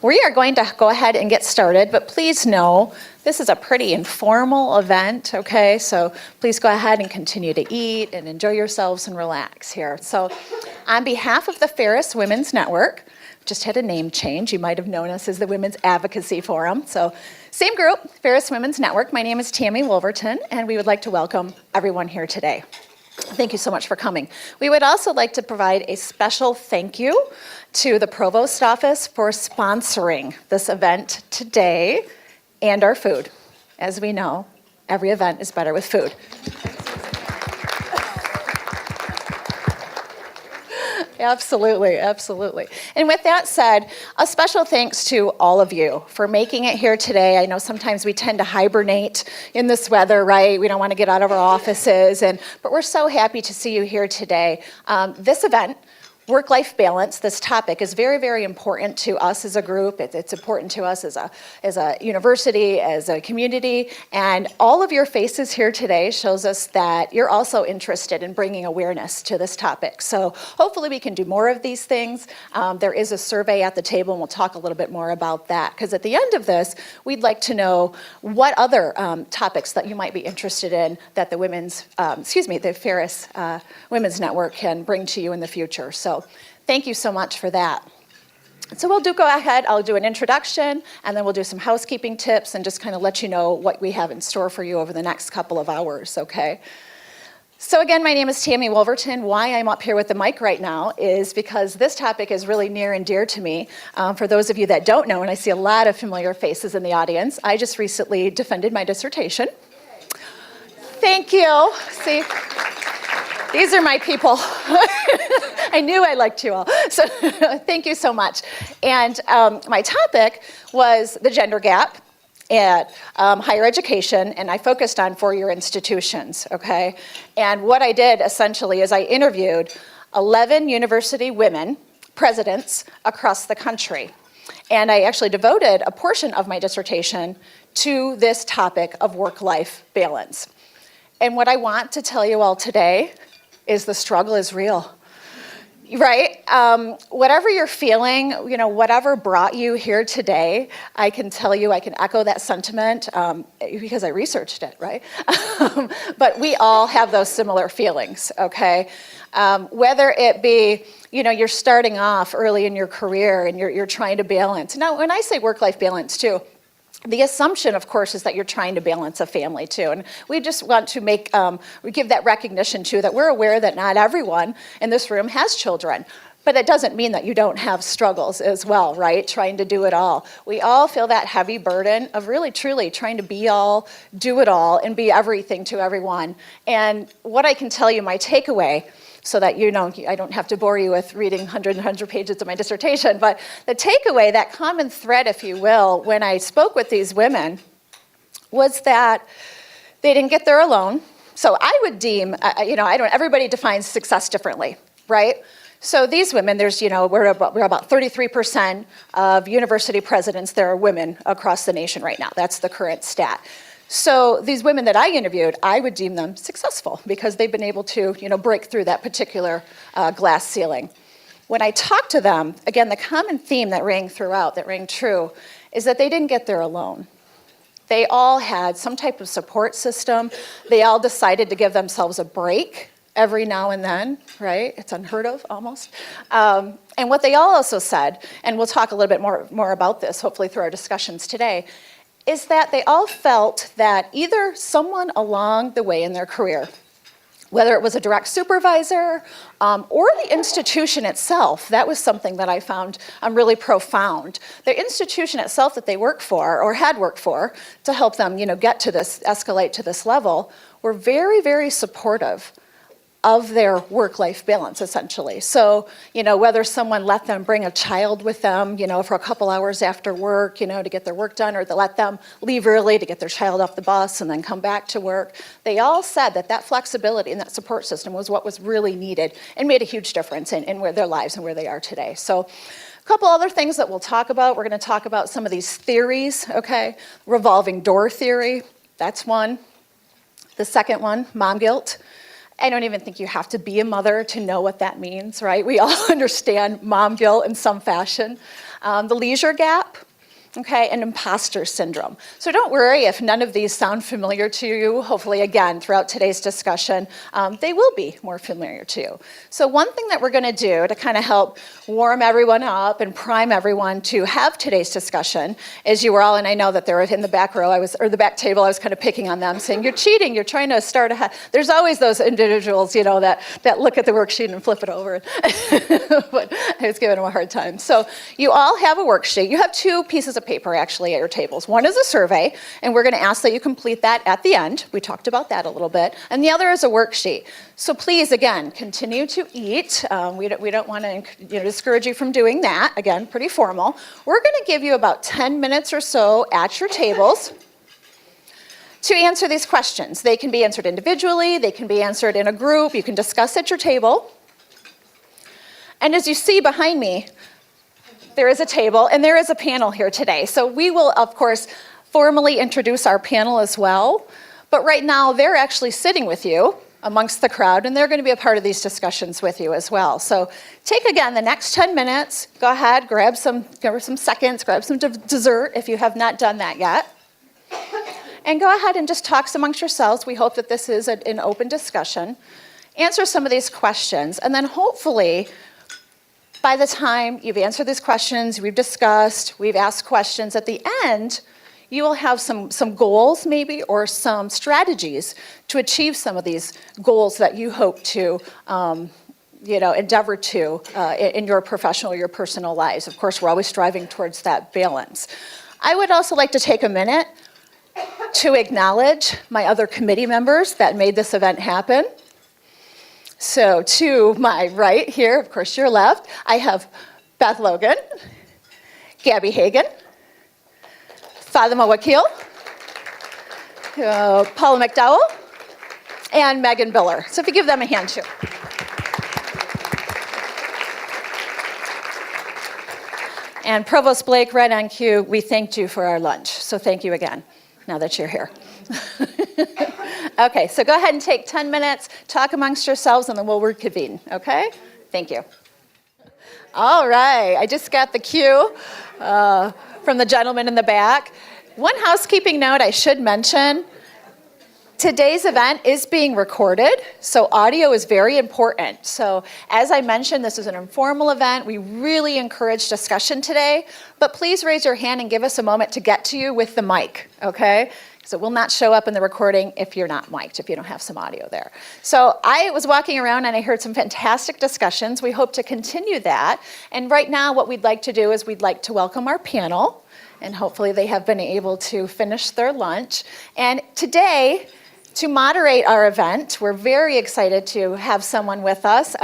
We are going to go ahead and get started, but please know this is a pretty informal event, okay? So please go ahead and continue to eat and enjoy yourselves and relax here. So on behalf of the Ferris Women's Network, just had a name change. You might have known us as the Women's Advocacy Forum. So same group, Ferris Women's Network. My name is Tammy Wolverton, and we would like to welcome everyone here today. Thank you so much for coming. We would also like to provide a special thank you to the Provost Office for sponsoring this event today and our food. As we know, every event is better with food. Absolutely, absolutely. And with that said, a special thanks to all of you for making it here today. I know sometimes we tend to hibernate in this weather, right? We don't want to get out of our offices, but we're so happy to see you here today. This event, work-life balance, this topic is very, very important to us as a group. It's important to us as a university, as a community, and all of your faces here today shows us that you're also interested in bringing awareness to this topic. So hopefully we can do more of these things. There is a survey at the table, and we'll talk a little bit more about that, because at the end of this, we'd like to know what other topics that you might be interested in that the the Ferris Women's Network can bring to you in the future. So thank you so much for that. So we'll go ahead, I'll do an introduction, and then we'll do some housekeeping tips and just kind of let you know what we have in store for you over the next couple of hours, okay? So again, my name is Tammy Wolverton. Why I'm up here with the mic right now is because this topic is really near and dear to me. For those of you that don't know, and I see a lot of familiar faces in the audience, I just recently defended my dissertation. Thank you. See? These are my people. I knew I liked you all. So thank you so much. And my topic was the gender gap at higher education, and I focused on four-year institutions, okay? And what I did essentially is I interviewed 11 university women presidents across the country. And I actually devoted a portion of my dissertation to this topic of work-life balance. And what I want to tell you all today is the struggle is real, right? Whatever you're feeling, whatever brought you here today, I can tell you, I can echo that sentiment because I researched it, right? But we all have those similar feelings, okay? Whether it be, you're starting off early in your career and you're trying to balance. Now, when I say work-life balance too, the assumption, of course, is that you're trying to balance a family too. And we just want to we give that recognition too, that we're aware that not everyone in this room has children. But it doesn't mean that you don't have struggles as well, right? Trying to do it all. We all feel that heavy burden of really, truly trying to be all, do it all, and be everything to everyone. And what I can tell you, my takeaway, so that I don't have to bore you with reading 100 pages of my dissertation, but the takeaway, that common thread, if you will, when I spoke with these women, was that they didn't get there alone. So I would deem, everybody defines success differently, right? So these women, we're about 33% of university presidents, there are women across the nation right now. That's the current stat. So these women that I interviewed, I would deem them successful because they've been able to, break through that particular glass ceiling. When I talked to them, again, the common theme that rang true, is that they didn't get there alone. They all had some type of support system. They all decided to give themselves a break every now and then, right? It's unheard of, almost. And what they all also said, and we'll talk a little bit more about this, hopefully through our discussions today, is that they all felt that either someone along the way in their career, whether it was a direct supervisor or the institution itself, that was something that I found really profound. The institution itself that they worked for or had worked for to help them, get to this, escalate to this level, were very, very supportive of their work-life balance, essentially. So, whether someone let them bring a child with them, for a couple hours after work, to get their work done, or to let them leave early to get their child off the bus and then come back to work, they all said that flexibility and that support system was what was really needed and made a huge difference in where their lives and where they are today. So, a couple other things that we'll talk about. We're going to talk about some of these theories, okay? Revolving door theory, that's one. The second one, mom guilt. I don't even think you have to be a mother to know what that means, right? We all understand mom guilt in some fashion. The leisure gap, okay, and imposter syndrome. So don't worry if none of these sound familiar to you. Hopefully, again, throughout today's discussion, they will be more familiar to you. So one thing that we're going to do to kind of help warm everyone up and prime everyone to have today's discussion is you were all, and I know that they were in the back row, or the back table, I was kind of picking on them, saying, you're cheating, you're trying to start ahead. There's always those individuals, that look at the worksheet and flip it over. But I was giving them a hard time. So you all have a worksheet. You have two pieces of paper actually at your tables. One is a survey, and we're going to ask that you complete that at the end. We talked about that a little bit. And the other is a worksheet. So please, again, continue to eat. We don't want to discourage you from doing that. Again, pretty formal. We're going to give you about 10 minutes or so at your tables to answer these questions. They can be answered individually. They can be answered in a group. You can discuss at your table. And as you see behind me, there is a table, and there is a panel here today. So we will, of course, formally introduce our panel as well. But right now, they're actually sitting with you amongst the crowd, and they're going to be a part of these discussions with you as well. So take, again, the next 10 minutes. Go ahead, grab some seconds, grab some dessert if you have not done that yet. And go ahead and just talk amongst yourselves. We hope that this is an open discussion. Answer some of these questions, and then hopefully, by the time you've answered these questions, we've discussed, we've asked questions, at the end, you will have some goals maybe or some strategies to achieve some of these goals that you hope to endeavor to in your professional or your personal lives. Of course, we're always striving towards that balance. I would also like to take a minute to acknowledge my other committee members that made this event happen. So to my right here, of course your left, I have Beth Logan, Gabby Hagan, Fatima Wakil, Paula McDowell, and Megan Biller. So if you give them a hand too. And Provost Blake, right on cue, we thanked you for our lunch. So thank you again, now that you're here. Okay, so go ahead and take 10 minutes, talk amongst yourselves, and then we'll reconvene, okay? Thank you. All right, I just got the cue from the gentleman in the back. One housekeeping note I should mention, today's event is being recorded, so audio is very important. So as I mentioned, this is an informal event. We really encourage discussion today, but please raise your hand and give us a moment to get to you with the mic, okay? So it will not show up in the recording if you're not mic'd, if you don't have some audio there. So I was walking around and I heard some fantastic discussions. We hope to continue that. And right now what we'd like to do is we'd like to welcome our panel, and hopefully they have been able to finish their lunch. And today, to moderate our event, we're very excited to have someone with us.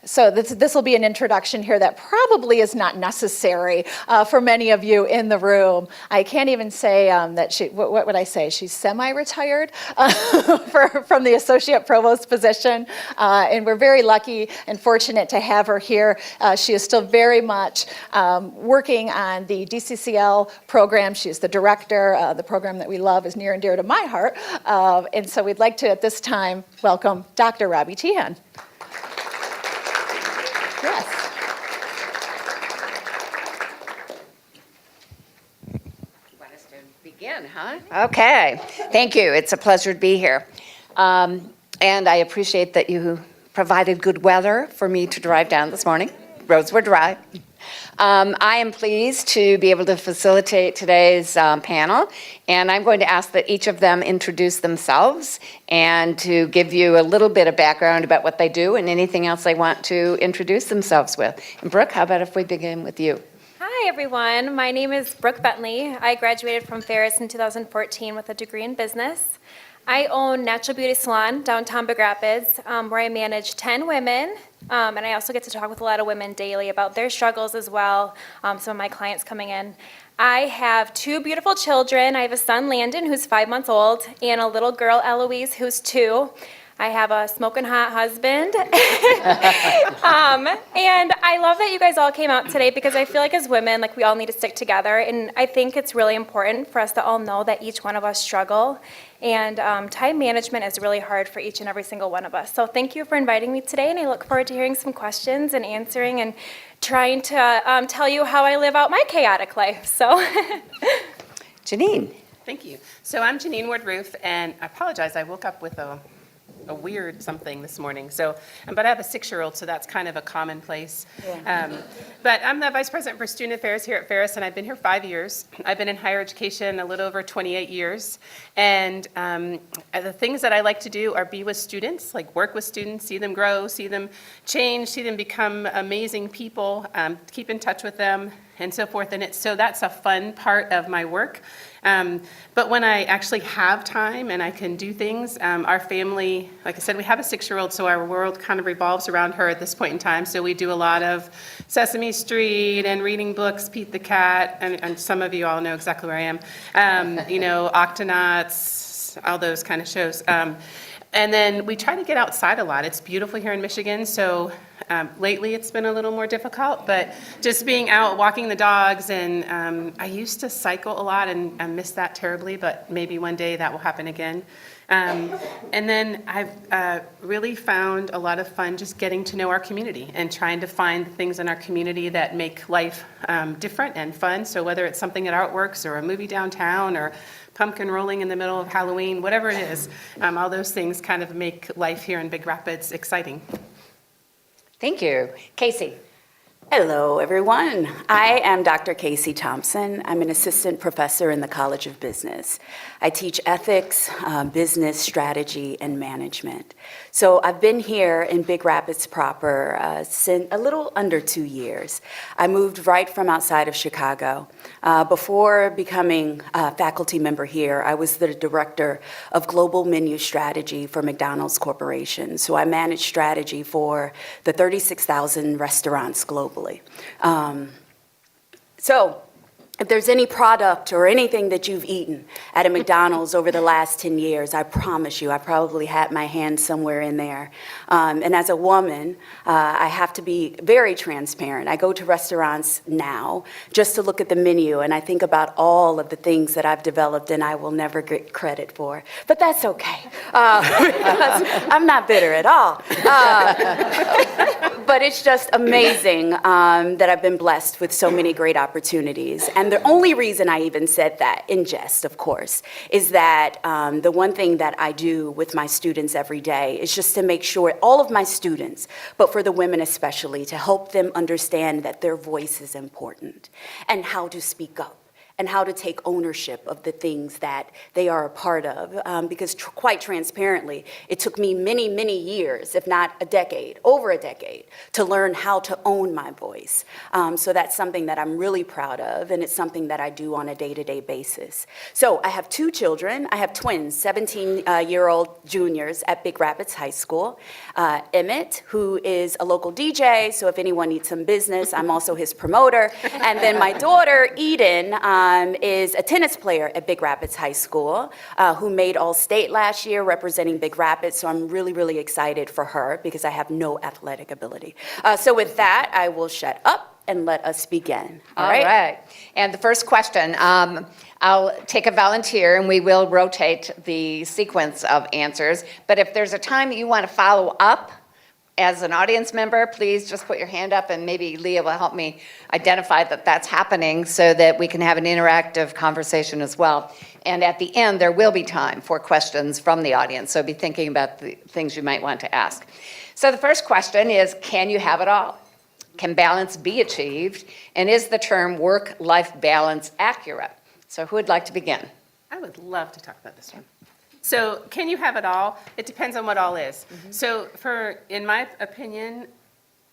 So this will be an introduction here that probably is not necessary for many of you in the room. I can't even say that she, what would I say? She's semi-retired from the associate provost position. And we're very lucky and fortunate to have her here. She is still very much working on the DCCL program. She's the director. The program that we love is near and dear to my heart. And so we'd like to, at this time, welcome Dr. Robbie Tehan. Yes. You want us to begin, huh? Okay. Thank you. It's a pleasure to be here. And I appreciate that you provided good weather for me to drive down this morning. Roads were dry. I am pleased to be able to facilitate today's panel, and I'm going to ask that each of them introduce themselves and to give you a little bit of background about what they do and anything else they want to introduce themselves with. And Brooke, how about if we begin with you? Hi, everyone. My name is Brooke Bentley. I graduated from Ferris in 2014 with a degree in business. I own Natural Beauty Salon downtown Big Rapids, where I manage 10 women, and I also get to talk with a lot of women daily about their struggles as well, some of my clients coming in. I have 2 beautiful children. I have a son, Landon, who's 5 months old, and a little girl, Eloise, who's 2. I have a smoking hot husband. And I love that you guys all came out today because I feel like as women, like we all need to stick together. And I think it's really important for us to all know that each one of us struggle. And time management is really hard for each and every single one of us. So thank you for inviting me today. And I look forward to hearing some questions and answering and trying to tell you how I live out my chaotic life. So, Janine. Thank you. So I'm Janine Ward-Roof, and I apologize, I woke up with a weird something this morning. But I have a 6-year-old, so that's kind of a commonplace. But I'm the Vice President for Student Affairs here at Ferris, and I've been here 5 years. I've been in higher education a little over 28 years. And the things that I like to do are be with students, like work with students, see them grow, see them change, see them become amazing people, keep in touch with them, and so forth. And so that's a fun part of my work. But when I actually have time and I can do things, our family, like I said, we have a 6-year-old, so our world kind of revolves around her at this point in time. So we do a lot of Sesame Street and reading books, Pete the Cat, and some of you all know exactly where I am. Octonauts, all those kind of shows. And then we try to get outside a lot. It's beautiful here in Michigan, so lately it's been a little more difficult, but just being out, walking the dogs, and I used to cycle a lot, and I miss that terribly, but maybe one day that will happen again. And then I've really found a lot of fun just getting to know our community and trying to find things in our community that make life different and fun. So whether it's something at Artworks or a movie downtown or pumpkin rolling in the middle of Halloween, whatever it is, all those things kind of make life here in Big Rapids exciting. Thank you. Casey. Hello, everyone. I am Dr. Casey Thompson. I'm an assistant professor in the College of Business. I teach ethics, business strategy, and management. So I've been here in Big Rapids proper since a little under 2 years. I moved right from outside of Chicago. Before becoming a faculty member here, I was the director of global menu strategy for McDonald's Corporation. So I managed strategy for the 36,000 restaurants globally. So if there's any product or anything that you've eaten at a McDonald's over the last 10 years, I promise you, I probably had my hand somewhere in there. And as a woman, I have to be very transparent. I go to restaurants now just to look at the menu, and I think about all of the things that I've developed and I will never get credit for. But that's okay, because I'm not bitter at all. But it's just amazing that I've been blessed with so many great opportunities. And the only reason I even said that, in jest, of course, is that the one thing that I do with my students every day is just to make sure, all of my students, but for the women especially, to help them understand that their voice is important and how to speak up and how to take ownership of the things that they are a part of. Because quite transparently, it took me many, many years, if not a decade, over a decade, to learn how to own my voice. So that's something that I'm really proud of, and it's something that I do on a day-to-day basis. So I have 2 children. I have twins, 17-year-old juniors at Big Rapids High School. Emmett, who is a local DJ, so if anyone needs some business, I'm also his promoter. And then my daughter, Eden, is a tennis player at Big Rapids High School who made All-State last year representing Big Rapids, so I'm really, really excited for her because I have no athletic ability. So with that, I will shut up and let us begin. All right. And the first question, I'll take a volunteer and we will rotate the sequence of answers, but if there's a time that you want to follow up as an audience member, please just put your hand up and maybe Leah will help me identify that that's happening so that we can have an interactive conversation as well. And at the end, there will be time for questions from the audience, so be thinking about the things you might want to ask. So the first question is, can you have it all? Can balance be achieved? And is the term work-life balance accurate? So who would like to begin? I would love to talk about this one. So can you have it all? It depends on what all is. So in my opinion,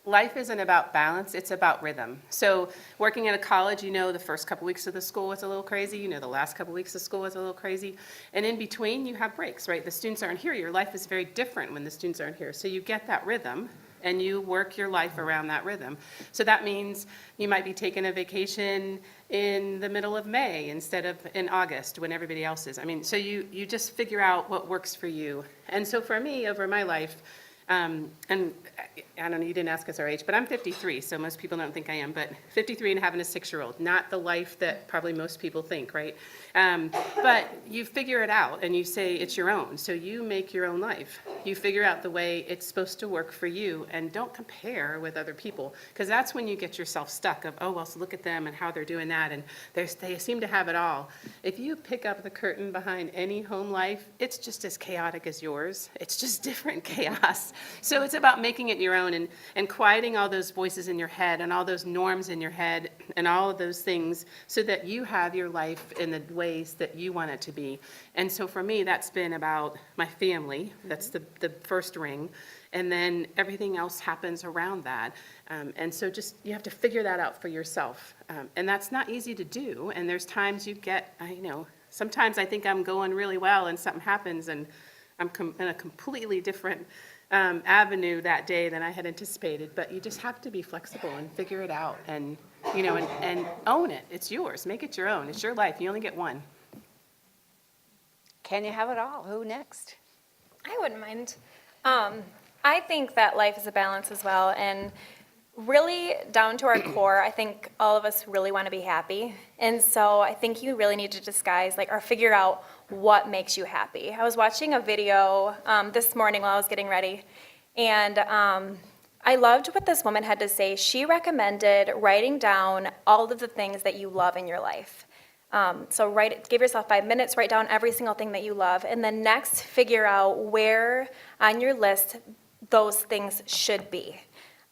life isn't about balance, it's about rhythm. So working at a college, the first couple weeks of the school was a little crazy, the last couple weeks of school was a little crazy. And in between, you have breaks, right? The students aren't here. Your life is very different when the students aren't here. So you get that rhythm. and you work your life around that rhythm. So that means you might be taking a vacation in the middle of May instead of in August when everybody else is. I mean, so you just figure out what works for you. And so for me, over my life, and I don't know, you didn't ask us our age, but I'm 53, so most people don't think I am, but 53 and having a 6-year-old, not the life that probably most people think, right? But you figure it out and you say it's your own, so you make your own life. You figure out the way it's supposed to work for you, and don't compare with other people, because that's when you get yourself stuck of, oh, well, so look at them and how they're doing that, and they seem to have it all. If you pick up the curtain behind any home life, it's just as chaotic as yours. It's just different chaos. So it's about making it your own and quieting all those voices in your head and all those norms in your head and all of those things so that you have your life in the ways that you want it to be. And so for me, that's been about my family. That's the first ring. And then everything else happens around that. And so just, you have to figure that out for yourself. And that's not easy to do. And there's times you get, sometimes I think I'm going really well and something happens and I'm in a completely different avenue that day than I had anticipated, but you just have to be flexible and figure it out and, and own it. It's yours. Make it your own. It's your life. You only get one. Can you have it all? Who next? I wouldn't mind. I think that life is a balance as well, and really down to our core, I think all of us really want to be happy, and so I think you really need to disguise, or figure out what makes you happy. I was watching a video this morning while I was getting ready, and I loved what this woman had to say. She recommended writing down all of the things that you love in your life. So give yourself 5 minutes, write down every single thing that you love, and then next figure out where on your list those things should be.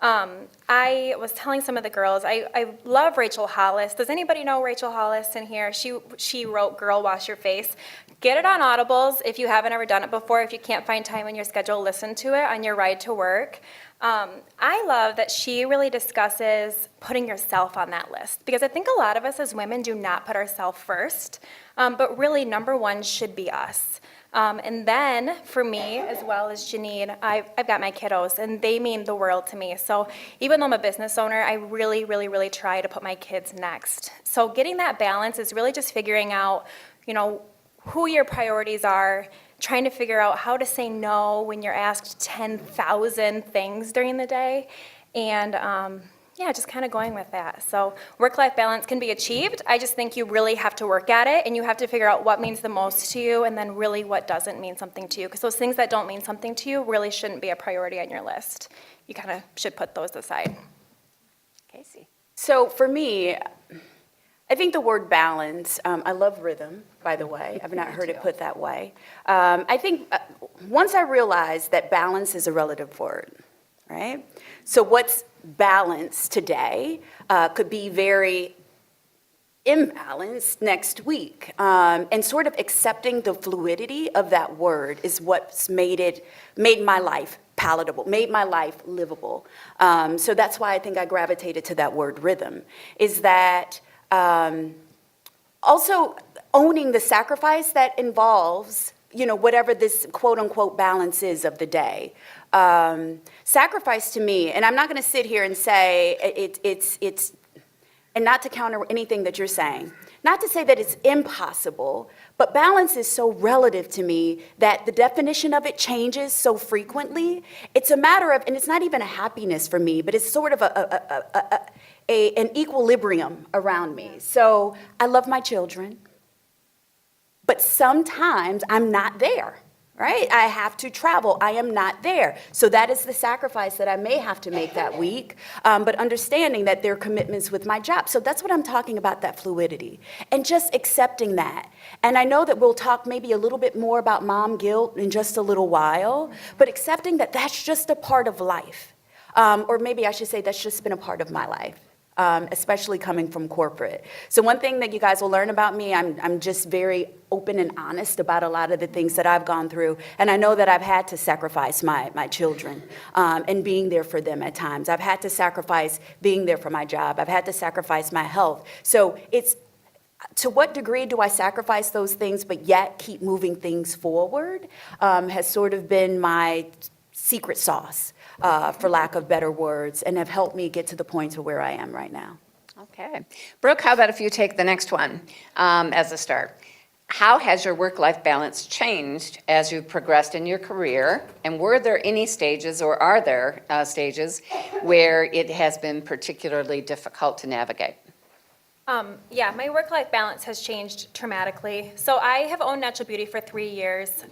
I was telling some of the girls, I love Rachel Hollis. Does anybody know Rachel Hollis in here? She wrote Girl, Wash Your Face. Get it on Audibles if you haven't ever done it before. If you can't find time in your schedule, listen to it on your ride to work. I love that she really discusses putting yourself on that list, because I think a lot of us as women do not put ourselves first, but really number one should be us. And then for me, as well as Janine, I've got my kiddos, and they mean the world to me. So even though I'm a business owner, I really, really, really try to put my kids next. So getting that balance is really just figuring out, who your priorities are, trying to figure out how to say no when you're asked 10,000 things during the day, and just kind of going with that. So work-life balance can be achieved. I just think you really have to work at it, and you have to figure out what means the most to you, and then really what doesn't mean something to you, because those things that don't mean something to you really shouldn't be a priority on your list. You kind of should put those aside. Casey. So for me, I think the word balance, I love rhythm, by the way. I've not heard it put that way. I think once I realized that balance is a relative word, right? So what's balance today could be very imbalanced next week. And sort of accepting the fluidity of that word is what's made my life palatable, made my life livable. So that's why I think I gravitated to that word rhythm, is that also owning the sacrifice that involves, whatever this quote unquote balance is of the day. Sacrifice to me, and I'm not going to sit here and say it's, and not to counter anything that you're saying, not to say that it's impossible, but balance is so relative to me that the definition of it changes so frequently. It's a matter of, and it's not even a happiness for me, but it's sort of an equilibrium around me. So I love my children, but sometimes I'm not there, right? I have to travel. I am not there. So that is the sacrifice that I may have to make that week, but understanding that there are commitments with my job. So that's what I'm talking about, that fluidity, and just accepting that. And I know that we'll talk maybe a little bit more about mom guilt in just a little while, but accepting that that's just a part of life. Or maybe I should say that's just been a part of my life. Especially coming from corporate. So one thing that you guys will learn about me, I'm just very open and honest about a lot of the things that I've gone through. And I know that I've had to sacrifice my children and being there for them at times. I've had to sacrifice being there for my job. I've had to sacrifice my health. So it's, to what degree do I sacrifice those things but yet keep moving things forward has sort of been my secret sauce, for lack of better words, and have helped me get to the point to where I am right now. Okay. Brooke, how about if you take the next one as a start? How has your work-life balance changed as you've progressed in your career? And were there any stages, or are there stages, where it has been particularly difficult to navigate? Yeah, my work-life balance has changed dramatically. So I have owned Natural Beauty for 3 years.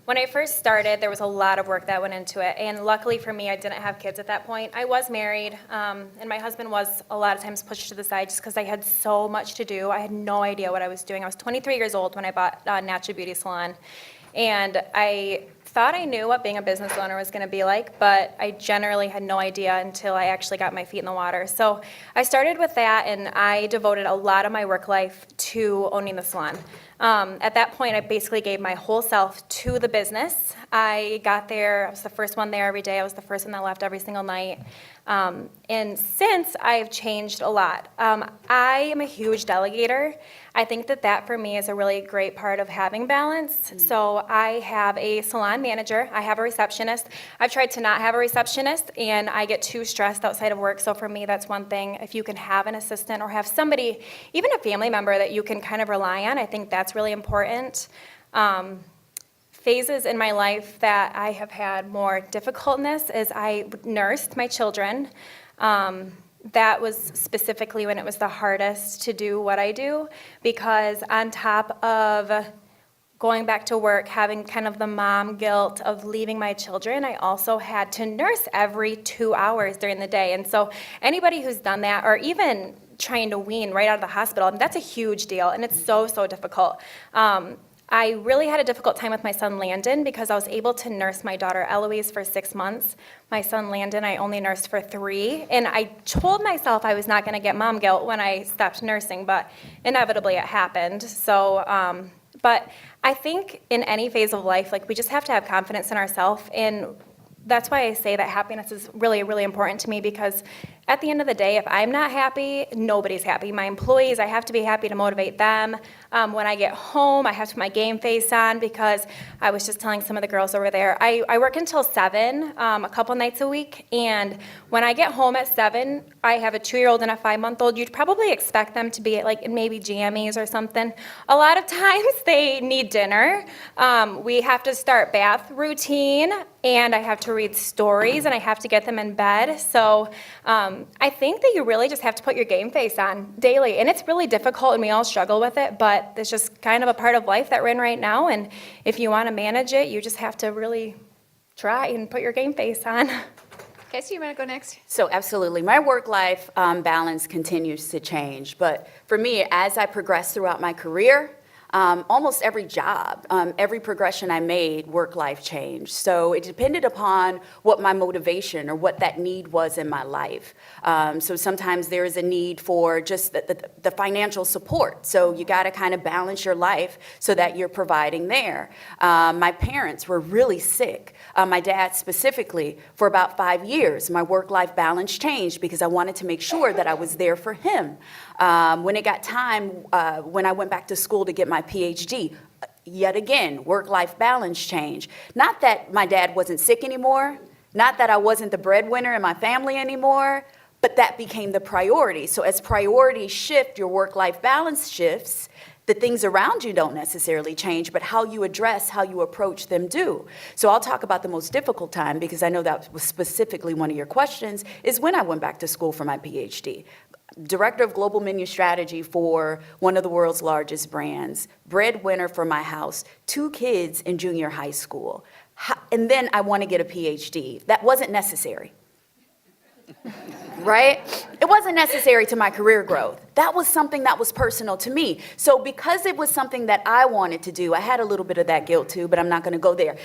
When I first started, there was a lot of work that went into it, and luckily for me, I didn't have kids at that point. I was married, and my husband was a lot of times pushed to the side just because I had so much to do. I had no idea what I was doing. I was 23 years old when I bought Natural Beauty Salon, and I thought I knew what being a business owner was going to be like, but I generally had no idea until I actually got my feet in the water. So I started with that, and I devoted a lot of my work life to owning the salon. At that point, I basically gave my whole self to the business. I got there, I was the first one there every day. I was the first one that left every single night. And since, I've changed a lot. I am a huge delegator. I think that for me is a really great part of having balance. So I have a salon manager. I have a receptionist. I've tried to not have a receptionist, and I get too stressed outside of work. So for me, that's one thing. If you can have an assistant or have somebody, even a family member that you can kind of rely on, I think that's really important. Phases in my life that I have had more difficultness is I nursed my children. That was specifically when it was the hardest to do what I do, because on top of going back to work, having kind of the mom guilt of leaving my children, I also had to nurse every 2 hours during the day. And so anybody who's done that, or even trying to wean right out of the hospital, that's a huge deal, and it's so, so difficult. I really had a difficult time with my son Landon because I was able to nurse my daughter Eloise for 6 months. My son Landon, I only nursed for 3. And I told myself I was not going to get mom guilt when I stopped nursing, but inevitably it happened. So, but I think in any phase of life, like, we just have to have confidence in ourselves. And that's why I say that happiness is really, really important to me, because at the end of the day, if I'm not happy, nobody's happy. My employees, I have to be happy to motivate them. When I get home, I have to put my game face on, because I was just telling some of the girls over there, I work until 7 a couple nights a week, and when I get home at 7, I have a 2-year-old and a 5-month-old. You'd probably expect them to be at, like, maybe jammies or something. A lot of times they need dinner. We have to start bath routine, and I have to read stories, and I have to get them in bed. So I think that you really just have to put your game face on daily, and it's really difficult, and we all struggle with it, but it's just kind of a part of life that we're in right now, and if you want to manage it, you just have to really try and put your game face on. Casey, you want to go next? So absolutely, my work-life balance continues to change, but for me, as I progress throughout my career, almost every job, every progression I made, work-life changed. So it depended upon what my motivation or what that need was in my life. So sometimes there is a need for just the financial support. So you got to kind of balance your life so that you're providing there. My parents were really sick. My dad specifically, for about 5 years, my work-life balance changed because I wanted to make sure that I was there for him. When it got time, when I went back to school to get my PhD, yet again, work-life balance changed. Not that my dad wasn't sick anymore, not that I wasn't the breadwinner in my family anymore, but that became the priority. So as priorities shift, your work-life balance shifts. The things around you don't necessarily change, but how you address, how you approach them do. So I'll talk about the most difficult time, because I know that was specifically one of your questions, is when I went back to school for my PhD. Director of Global Menu Strategy for one of the world's largest brands, breadwinner for my house, 2 kids in junior high school, and then I want to get a PhD. That wasn't necessary. Right? It wasn't necessary to my career growth. That was something that was personal to me. So because it was something that I wanted to do, I had a little bit of that guilt too, but I'm not going to go there.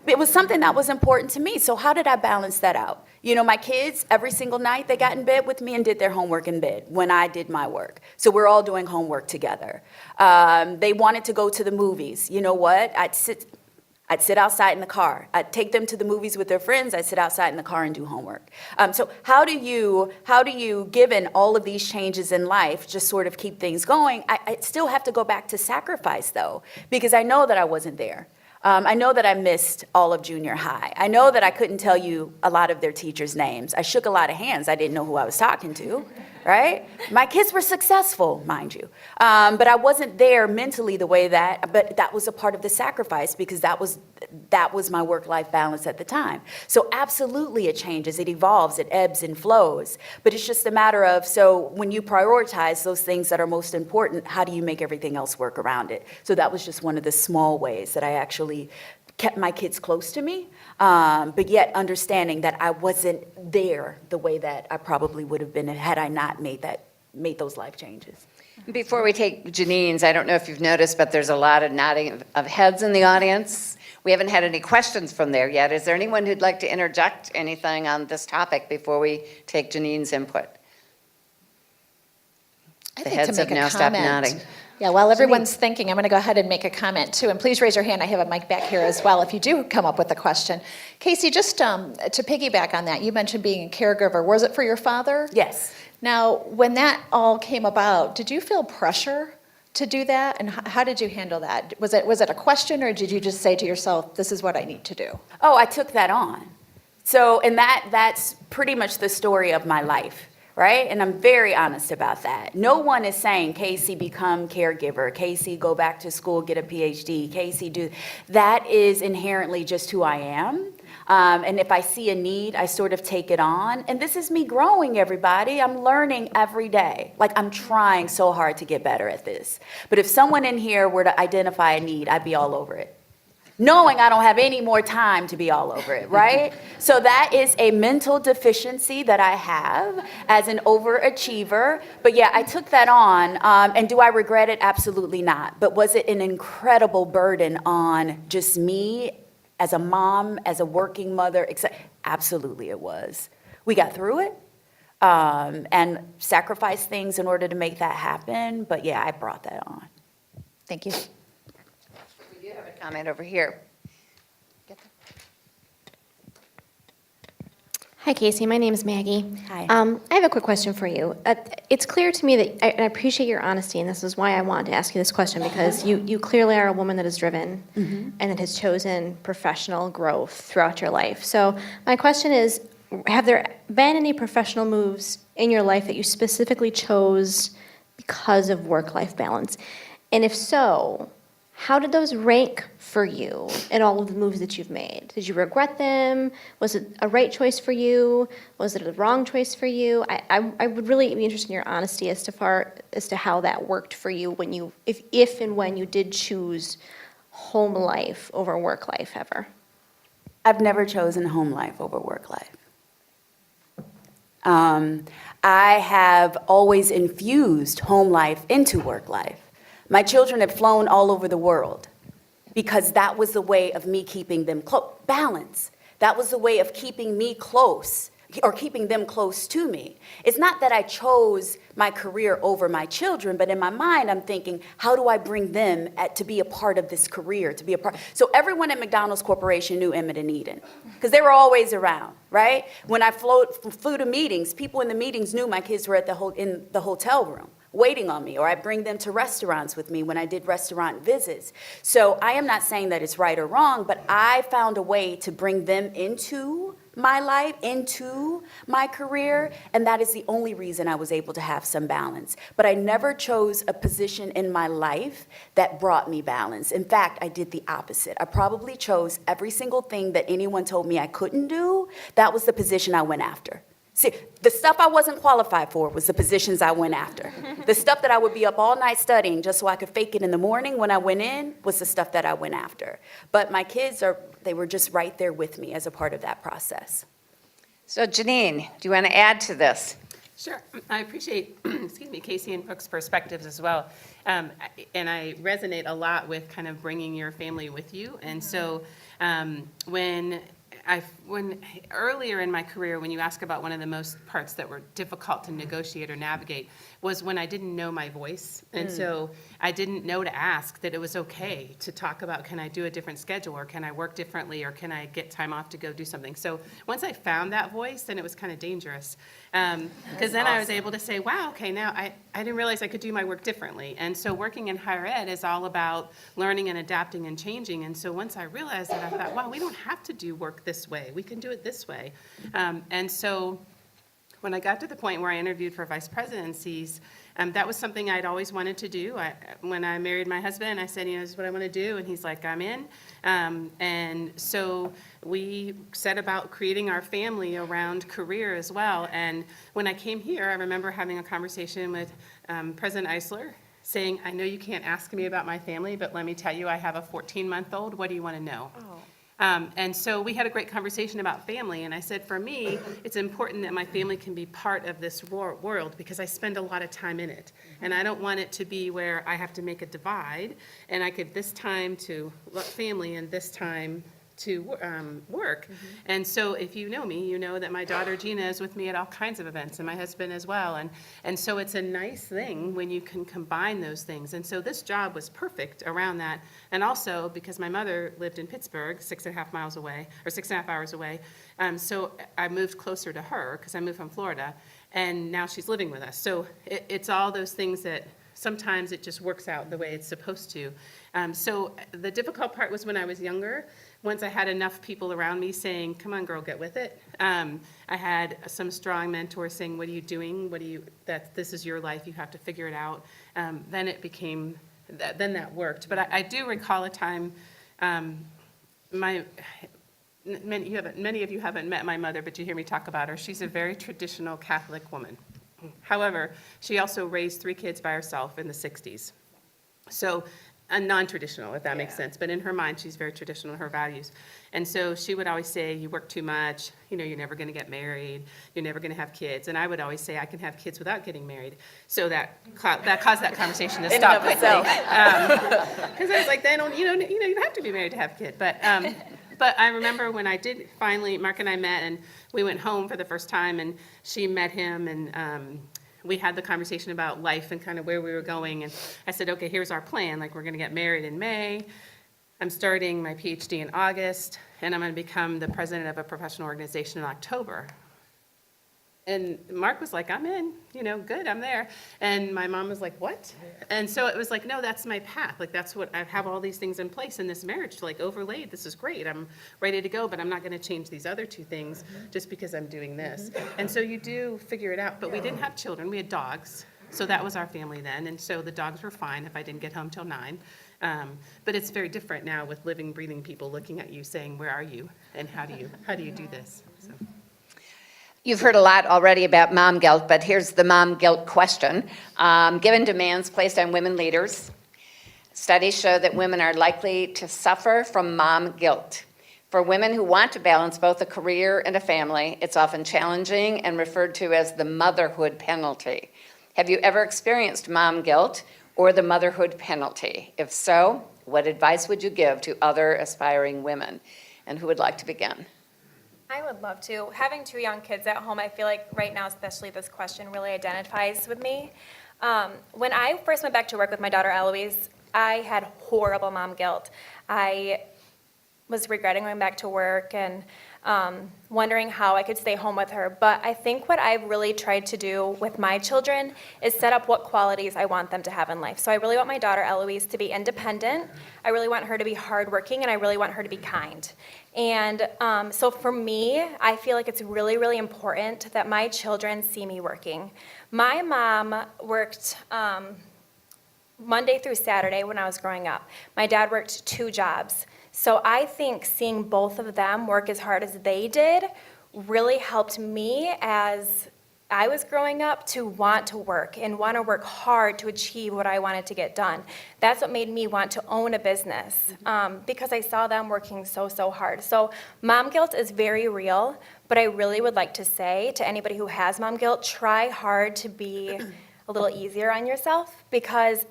It was something that was important to me. So how did I balance that out? You know, my kids, every single night, they got in bed with me and did their homework in bed when I did my work. So we're all doing homework together. They wanted to go to the movies. You know what? I'd sit outside in the car. I'd take them to the movies with their friends. I'd sit outside in the car and do homework. So how do you, given all of these changes in life, just sort of keep things going? I still have to go back to sacrifice, though, because I know that I wasn't there. I know that I missed all of junior high. I know that I couldn't tell you a lot of their teachers' names. I shook a lot of hands. I didn't know who I was talking to, right? My kids were successful, mind you. But I wasn't there mentally the way but that was a part of the sacrifice because that was my work-life balance at the time. So absolutely it changes, it evolves, it ebbs and flows. But it's just a matter of, so when you prioritize those things that are most important, how do you make everything else work around it? So that was just one of the small ways that I actually kept my kids close to me, but yet understanding that I wasn't there the way that I probably would have been had I not made those life changes. Before we take Janine's, I don't know if you've noticed, but there's a lot of nodding of heads in the audience. We haven't had any questions from there yet. Is there anyone who'd like to interject anything on this topic before we take Janine's input? I The think heads to have make a now stopped comment. nodding. Yeah, while everyone's thinking, I'm going to go ahead and make a comment too. And please raise your hand. I have a mic back here as well if you do come up with a question. Casey, just to piggyback on that, you mentioned being a caregiver. Was it for your father? Yes. Now, when that all came about, did you feel pressure to do that? And how did you handle that? Was it a question, or did you just say to yourself, this is what I need to do? Oh, I took that on. So, and that's pretty much the story of my life, right? And I'm very honest about that. No one is saying, Casey, become caregiver. Casey, go back to school, get a PhD. Casey, do. That is inherently just who I am. And if I see a need, I sort of take it on. And this is me growing, everybody. I'm learning every day. Like, I'm trying so hard to get better at this. But if someone in here were to identify a need, I'd be all over it, knowing I don't have any more time to be all over it, right? So that is a mental deficiency that I have as an overachiever. But yeah, I took that on. And do I regret it? Absolutely not. But was it an incredible burden on just me as a mom, as a working mother? Absolutely it was. We got through it and sacrificed things in order to make that happen. But yeah, I brought that on. Thank you. We do have a comment over here. Hi, Casey. My name is Maggie. Hi. I have a quick question for you. It's clear to me that I appreciate your honesty, and this is why I wanted to ask you this question, because you clearly are a woman that is driven and that has chosen professional growth throughout your life. So my question is, have there been any professional moves in your life that you specifically chose because of work-life balance? And if so, how did those rank for you in all of the moves that you've made? Did you regret them? Was it a right choice for you? Was it a wrong choice for you? I would really be interested in your honesty as to how that worked for you when you, if and when you did choose home life over work life ever. I've never chosen home life over work life. I have always infused home life into work life. My children have flown all over the world because that was the way of me keeping them close. Balance. That was the way of keeping me close or keeping them close to me. It's not that I chose my career over my children, but in my mind, I'm thinking, how do I bring them to be a part of this career, to be a part? So everyone at McDonald's Corporation knew Emmett and Eden because they were always around, right? When I flew to meetings, people in the meetings knew my kids were in the hotel room waiting on me, or I bring them to restaurants with me when I did restaurant visits. So I am not saying that it's right or wrong, but I found a way to bring them into my life, into my career, and that is the only reason I was able to have some balance. But I never chose a position in my life that brought me balance. In fact, I did the opposite. I probably chose every single thing that anyone told me I couldn't do. That was the position I went after. See, the stuff I wasn't qualified for was the positions I went after. The stuff that I would be up all night studying just so I could fake it in the morning when I went in was the stuff that I went after. But my kids, they were just right there with me as a part of that process. So Janine, do you want to add to this? Sure. I appreciate, excuse me, Casey and Brooke's perspectives as well. And I resonate a lot with kind of bringing your family with you. And so when earlier in my career, when you ask about one of the most parts that were difficult to negotiate or navigate, was when I didn't know my voice. And so I didn't know to ask that it was okay to talk about, can I do a different schedule, or can I work differently, or can I get time off to go do something? So once I found that voice, then it was kind of dangerous. Because then I was able to say, wow, okay, now I didn't realize I could do my work differently. And so working in higher ed is all about learning and adapting and changing. And so once I realized that, I thought, wow, we don't have to do work this way. We can do it this way. And so when I got to the point where I interviewed for vice presidencies, that was something I'd always wanted to do. When I married my husband, I said, this is what I want to do, and he's like, I'm in. And so we set about creating our family around career as well. And when I came here, I remember having a conversation with President Eisler, saying, I know you can't ask me about my family, but let me tell you, I have a 14-month-old. What do you want to know? And so we had a great conversation about family, and I said, for me, it's important that my family can be part of this world because I spend a lot of time in it. And I don't want it to be where I have to make a divide, and I give this time to family and this time to work. And so if you know me, you know that my daughter Gina is with me at all kinds of events, and my husband as well. And so it's a nice thing when you can combine those things. And so this job was perfect around that. And also because my mother lived in Pittsburgh, 6.5 miles away, or 6.5 hours away. So I moved closer to her because I moved from Florida, and now she's living with us. So it's all those things that sometimes it just works out the way it's supposed to. So the difficult part was when I was younger. Once I had enough people around me saying, come on, girl, get with it. I had some strong mentors saying, what are you doing? This is your life, you have to figure it out. Then it became, then that worked. But I do recall a time, many of you haven't met my mother, but you hear me talk about her. She's a very traditional Catholic woman. However, she also raised 3 kids by herself in the 60s. So non-traditional, if that makes sense. But in her mind, she's very traditional in her values. And so she would always say, you work too much, you're never going to get married, you're never going to have kids. And I would always say, I can have kids without getting married. So that caused that conversation to stop quickly. Because I was like, you don't have to be married to have a kid. But I remember when I did finally, Mark and I met, and we went home for the first time, and she met him, and we had the conversation about life and kind of where we were going. And I said, okay, here's our plan. Like, we're going to get married in May. I'm starting my PhD in August, and I'm going to become the president of a professional organization in October. And Mark was like, I'm in, good, I'm there. And my mom was like, what? And so it was like, no, that's my path. Like, that's what, I have all these things in place in this marriage, like overlaid. This is great. I'm ready to go, but I'm not going to change these other 2 things just because I'm doing this. And so you do figure it out. But we didn't have children. We had dogs. So that was our family then. And so the dogs were fine if I didn't get home till 9. But it's very different now with living, breathing people looking at you saying, where are you? And how do you do this? So. You've heard a lot already about mom guilt, but here's the mom guilt question. Given demands placed on women leaders, studies show that women are likely to suffer from mom guilt. For women who want to balance both a career and a family, it's often challenging and referred to as the motherhood penalty. Have you ever experienced mom guilt or the motherhood penalty? If so, what advice would you give to other aspiring women? And who would like to begin? I would love to. Having 2 young kids at home, I feel like right now, especially this question really identifies with me. When I first went back to work with my daughter Eloise, I had horrible mom guilt. I was regretting going back to work and wondering how I could stay home with her. But I think what I've really tried to do with my children is set up what qualities I want them to have in life. So I really want my daughter Eloise to be independent. I really want her to be hardworking, and I really want her to be kind. And so for me, I feel like it's really, really important that my children see me working. My mom worked Monday through Saturday when I was growing up. My dad worked 2 jobs. So I think seeing both of them work as hard as they did really helped me as I was growing up to want to work and want to work hard to achieve what I wanted to get done. That's what made me want to own a business because I saw them working so hard. So mom guilt is very real, but I really would like to say to anybody who has mom guilt, try hard to be a little easier on yourself, because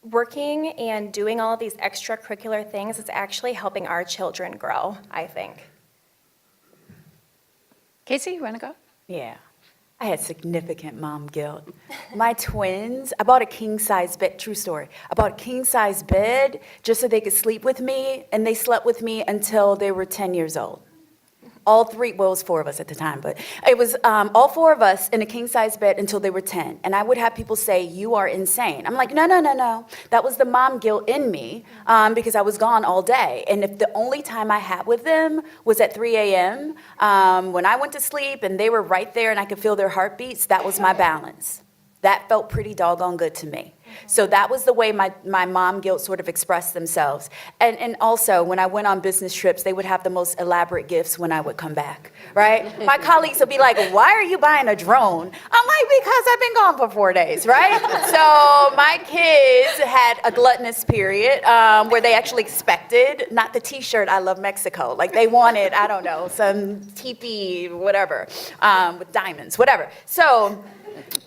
working and doing all of these extracurricular things is actually helping our children grow, I think. Casey, you want to go? Yeah. I had significant mom guilt. My twins, I bought a king-size bed, true story. I bought a king-size bed just so they could sleep with me, and they slept with me until they were 10 years old. All three, well, it was four of us at the time, but it was all four of us in a king-size bed until they were 10. And I would have people say, you are insane. I'm like, no, no, no, no. That was the mom guilt in me because I was gone all day. And if the only time I had with them was at 3 a.m., when I went to sleep and they were right there and I could feel their heartbeats, that was my balance. That felt pretty doggone good to me. So that was the way my mom guilt sort of expressed themselves. And also, when I went on business trips, they would have the most elaborate gifts when I would come back, right? My colleagues would be like, why are you buying a drone? I'm like, because I've been gone for 4 days, right? So my kids had a gluttonous period where they actually expected, not the T-shirt, I love Mexico. Like they wanted, I don't know, some teepee, whatever, with diamonds, whatever. So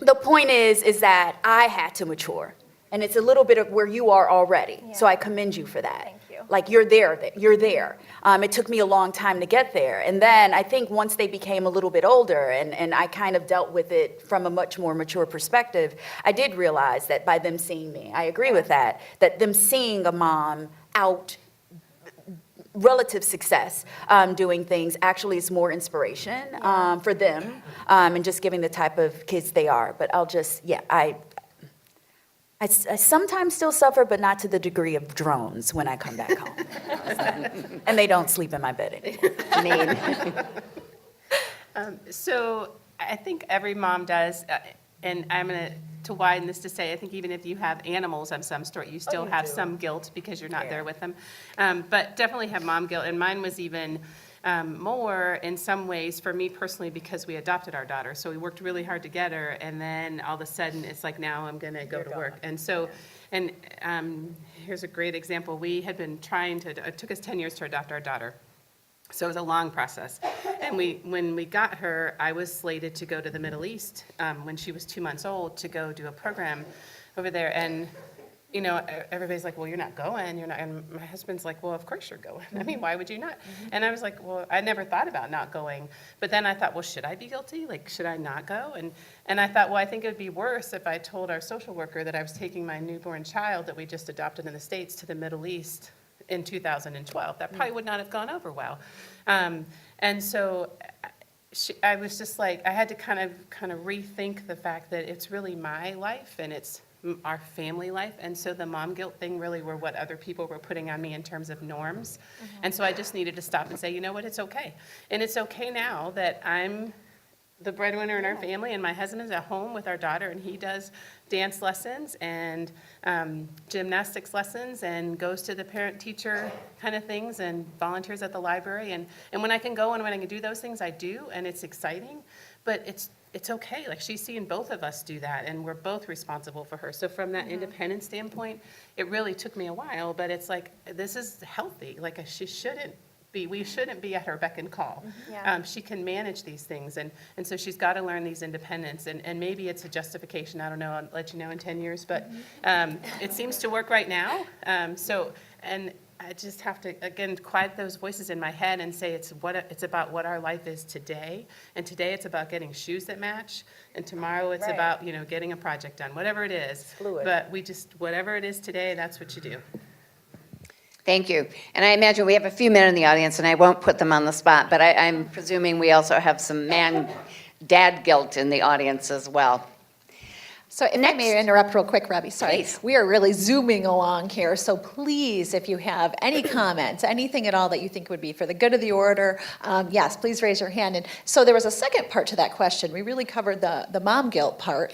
the point is that I had to mature. And it's a little bit of where you are already. Yeah. So I commend you for that. Thank you. Like you're there. It took me a long time to get there. And then I think once they became a little bit older and I kind of dealt with it from a much more mature perspective, I did realize that by them seeing me, I agree with that them seeing a mom out relative success doing things actually is more inspiration for them and just giving the type of kids they are. But I sometimes still suffer, but not to the degree of drones when I come back home. And they don't sleep in my bed anymore. So I think every mom does, and I'm going to widen this to say, I think even if you have animals of some sort, you still have some guilt because you're not there with them. But definitely have mom guilt, and mine was even more in some ways for me personally because we adopted our daughter. So we worked really hard together, and then all of a sudden it's like, now I'm going to go to work. And so, here's a great example. We had been trying to, it took us 10 years to adopt our daughter. So it was a long process. And when we got her, I was slated to go to the Middle East when she was 2 months old to go do a program over there. And you know, everybody's like, well, you're not going, you're not, and my husband's like, well, of course you're going. I mean, why would you not? And I was like, well, I never thought about not going, but then I thought, well, should I be guilty? Like, should I not go? And I thought, well, I think it would be worse if I told our social worker that I was taking my newborn child that we just adopted in the States to the Middle East in 2012. That probably would not have gone over well. And so I was just like, I had to kind of rethink the fact that it's really my life and it's our family life, and so the mom guilt thing really were what other people were putting on me in terms of norms. And so I just needed to stop and say, you know what, it's okay. And it's okay now that I'm the breadwinner in our family and my husband's at home with our daughter and he does dance lessons and gymnastics lessons and goes to the parent-teacher kind of things and volunteers at the library. And when I can go and when I can do those things, I do, and it's exciting, but it's okay. Like, she's seeing both of us do that, and we're both responsible for her. So from that independent standpoint, it really took me a while, but it's like, this is healthy. Like, we shouldn't be at her beck and call. Yeah. She can manage these things, and so she's got to learn these independence, and maybe it's a justification, I don't know, I'll let you know in 10 years, but it seems to work right now. And I just have to, again, quiet those voices in my head and say it's about what our life is today. And today it's about getting shoes that match. And tomorrow it's about, getting a project done, whatever it is. Fluid. But whatever it is today, that's what you do. Thank you. And I imagine we have a few men in the audience, and I won't put them on the spot, but I'm presuming we also have some dad guilt in the audience as well. So if I may interrupt real quick, Robbie, sorry. Please. We are really zooming along here, so please, if you have any comments, anything at all that you think would be for the good of the order, yes, please raise your hand. And so there was a second part to that question. We really covered the mom guilt part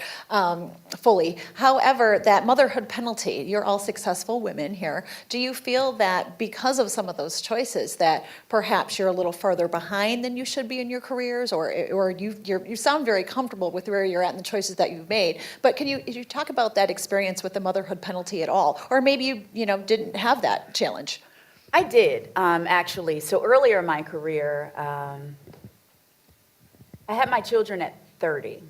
fully. However, that motherhood penalty, you're all successful women here. Do you feel that because of some of those choices that perhaps you're a little further behind than you should be in your careers, or you sound very comfortable with where you're at and the choices that you've made, but can you talk about that experience with the motherhood penalty at all? Or maybe you didn't have that challenge. I did, actually. So earlier in my career, I had my children at 30.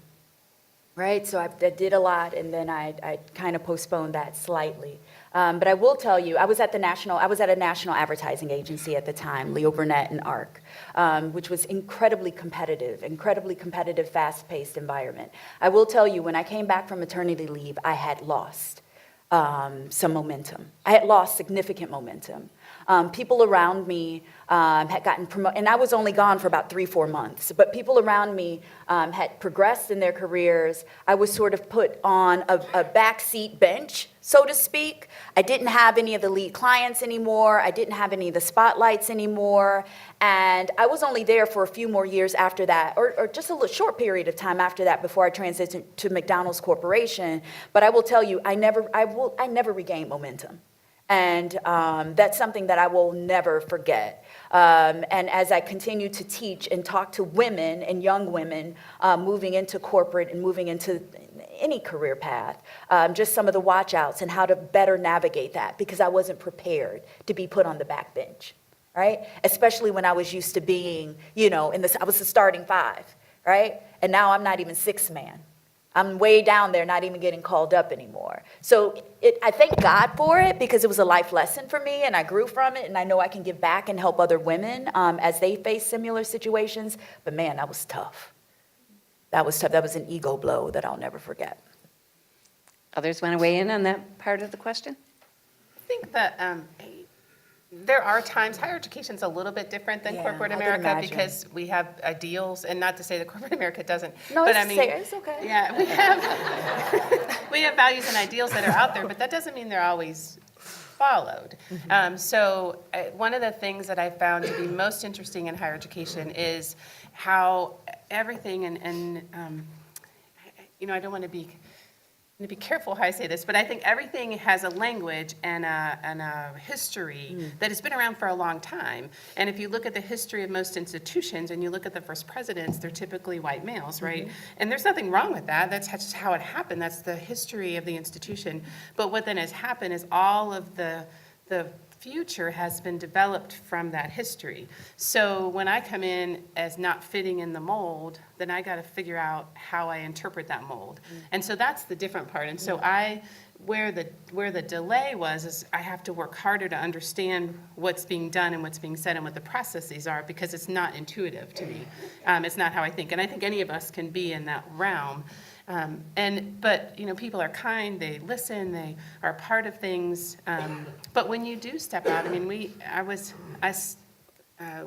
right? So I did a lot, and then I kind of postponed that slightly. But I will tell you, I was at a national advertising agency at the time, Leo Burnett and ARC, which was incredibly competitive, fast-paced environment. I will tell you, when I came back from maternity leave, I had lost some momentum. I had lost significant momentum. People around me had gotten promoted, and I was only gone for about 3-4 months, but people around me had progressed in their careers. I was sort of put on a backseat bench, so to speak. I didn't have any of the lead clients anymore. I didn't have any of the spotlights anymore. And I was only there for a few more years after that, or just a little short period of time after that before I transitioned to McDonald's Corporation. But I will tell you, I never regained momentum. And that's something that I will never forget. And as I continue to teach and talk to women and young women moving into corporate and moving into any career path, just some of the watch outs and how to better navigate that, because I wasn't prepared to be put on the back bench, right? Especially when I was used to being, I was the starting 5, right? And now I'm not even 6th man. I'm way down there, not even getting called up anymore. So I thank God for it, because it was a life lesson for me, and I grew from it, and I know I can give back and help other women as they face similar situations. But man, that was tough. That was tough. That was an ego blow that I'll never forget. Others want to weigh in on that part of the question? I think that there are times, higher education's a little bit different than Yeah, corporate I can America, imagine. because we have ideals, and not to say that corporate America doesn't. No, but it's okay. Yeah, we have values and ideals that are out there, but that doesn't mean they're always followed. So one of the things that I found to be most interesting in higher education is how everything, and I don't want to be careful how I say this, but I think everything has a language and a history that has been around for a long time. And if you look at the history of most institutions and you look at the first presidents, they're typically white males, right? And there's nothing wrong with that. That's just how it happened. That's the history of the institution. But what then has happened is all of the future has been developed from that history. So when I come in as not fitting in the mold, then I got to figure out how I interpret that mold. And so that's the different part. And so where the delay was is I have to work harder to understand what's being done and what's being said and what the processes are, because it's not intuitive to me. It's not how I think. And I think any of us can be in that realm. But people are kind, they listen, they are a part of things. But when you do step out,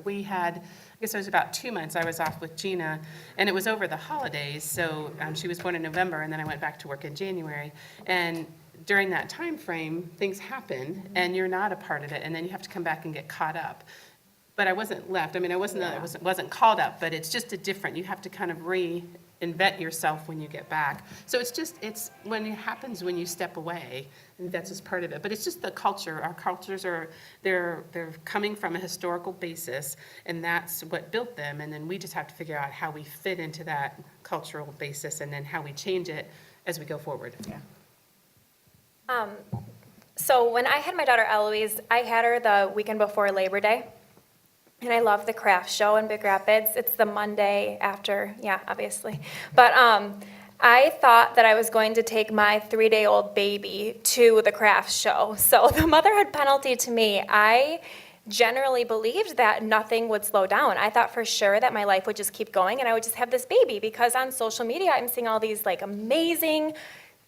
we had, I guess it was about 2 months I was off with Gina, and it was over the holidays. So she was born in November, and then I went back to work in January. And during that time frame, things happen, and you're not a part of it, and then you have to come back and get caught up. But I wasn't left. I wasn't called up, but it's just you have to kind of reinvent yourself when you get back. So it's when it happens when you step away, and that's just part of it. But it's just the culture. Our cultures they're coming from a historical basis, and that's what built them. And then we just have to figure out how we fit into that cultural basis, and then how we change it as we go forward. Yeah. So when I had my daughter Eloise, I had her the weekend before Labor Day. And I love the craft show in Big Rapids. It's the Monday after, obviously. But I thought that I was going to take my 3-day-old baby to the craft show. So the motherhood penalty to me, I generally believed that nothing would slow down. I thought for sure that my life would just keep going and I would just have this baby, because on social media I'm seeing all these amazing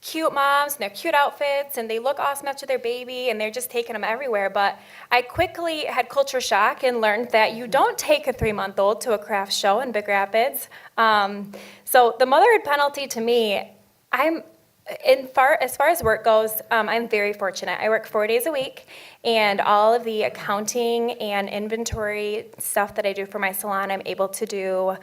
cute moms and their cute outfits, and they look awesome after their baby, and they're just taking them everywhere. But I quickly had culture shock and learned that you don't take a 3-month-old to a craft show in Big Rapids. So the motherhood penalty to me, as far as work goes, I'm very fortunate. I work 4 days a week, and all of the accounting and inventory stuff that I do for my salon, I'm able to do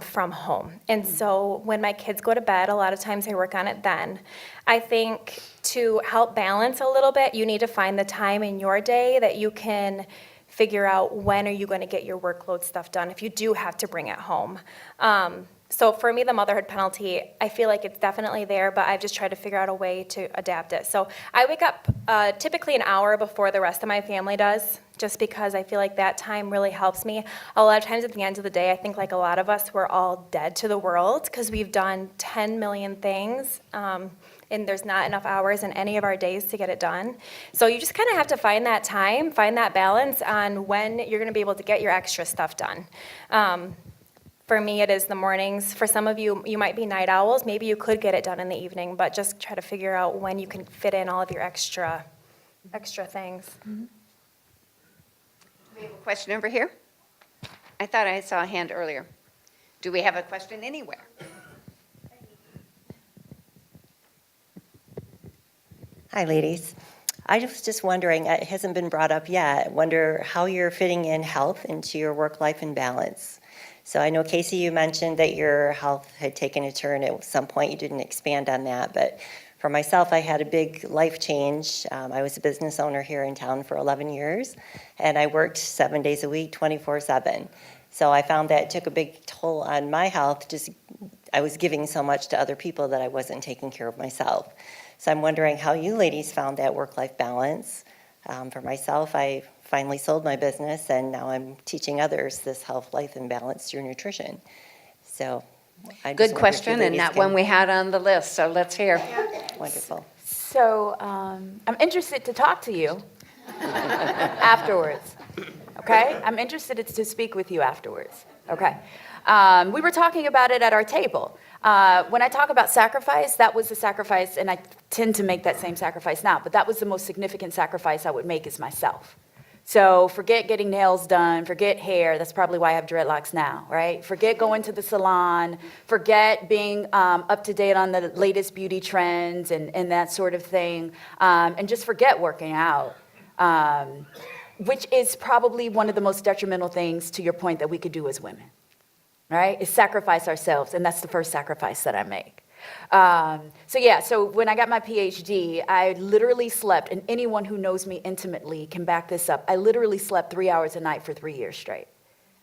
from home. And so when my kids go to bed, a lot of times I work on it then. I think to help balance a little bit, you need to find the time in your day that you can figure out when are you going to get your workload stuff done if you do have to bring it home. So for me, the motherhood penalty, I feel like it's definitely there, but I've just tried to figure out a way to adapt it. So I wake up typically an hour before the rest of my family does, just because I feel like that time really helps me. A lot of times at the end of the day, I think like a lot of us, we're all dead to the world because we've done 10 million things. And there's not enough hours in any of our days to get it done. So you just kind of have to find that time, find that balance on when you're going to be able to get your extra stuff done. For me, it is the mornings. For some of you, you might be night owls. Maybe you could get it done in the evening, but just try to figure out when you can fit in all of your extra things. We have a question over here. I thought I saw a hand earlier. Do we have a question anywhere? Hi, ladies. I was just wondering, it hasn't been brought up yet, wonder how you're fitting in health into your work-life and balance. So I know, Casey, you mentioned that your health had taken a turn at some point. You didn't expand on that, but for myself, I had a big life change. I was a business owner here in town for 11 years, and I worked 7 days a week, 24/7. So I found that it took a big toll on my health. I was giving so much to other people that I wasn't taking care of myself. So I'm wondering how you ladies found that work-life balance. For myself, I finally sold my business, and now I'm teaching others this health, life, and balance through nutrition. So I just Good wonder if you question, and ladies not can- one we had on the list, so let's hear. Wonderful. So I'm interested to talk to you afterwards, okay? I'm interested to speak with you afterwards, okay? We were talking about it at our table. When I talk about sacrifice, that was the sacrifice, and I tend to make that same sacrifice now, but that was the most significant sacrifice I would make is myself. So forget getting nails done, forget hair, that's probably why I have dreadlocks now, right? Forget going to the salon, forget being up to date on the latest beauty trends and that sort of thing, and just forget working out, which is probably one of the most detrimental things, to your point, that we could do as women, right? Is sacrifice ourselves, and that's the first sacrifice that I make. So when I got my PhD, I literally slept, and anyone who knows me intimately can back this up. I literally slept 3 hours a night for 3 years straight.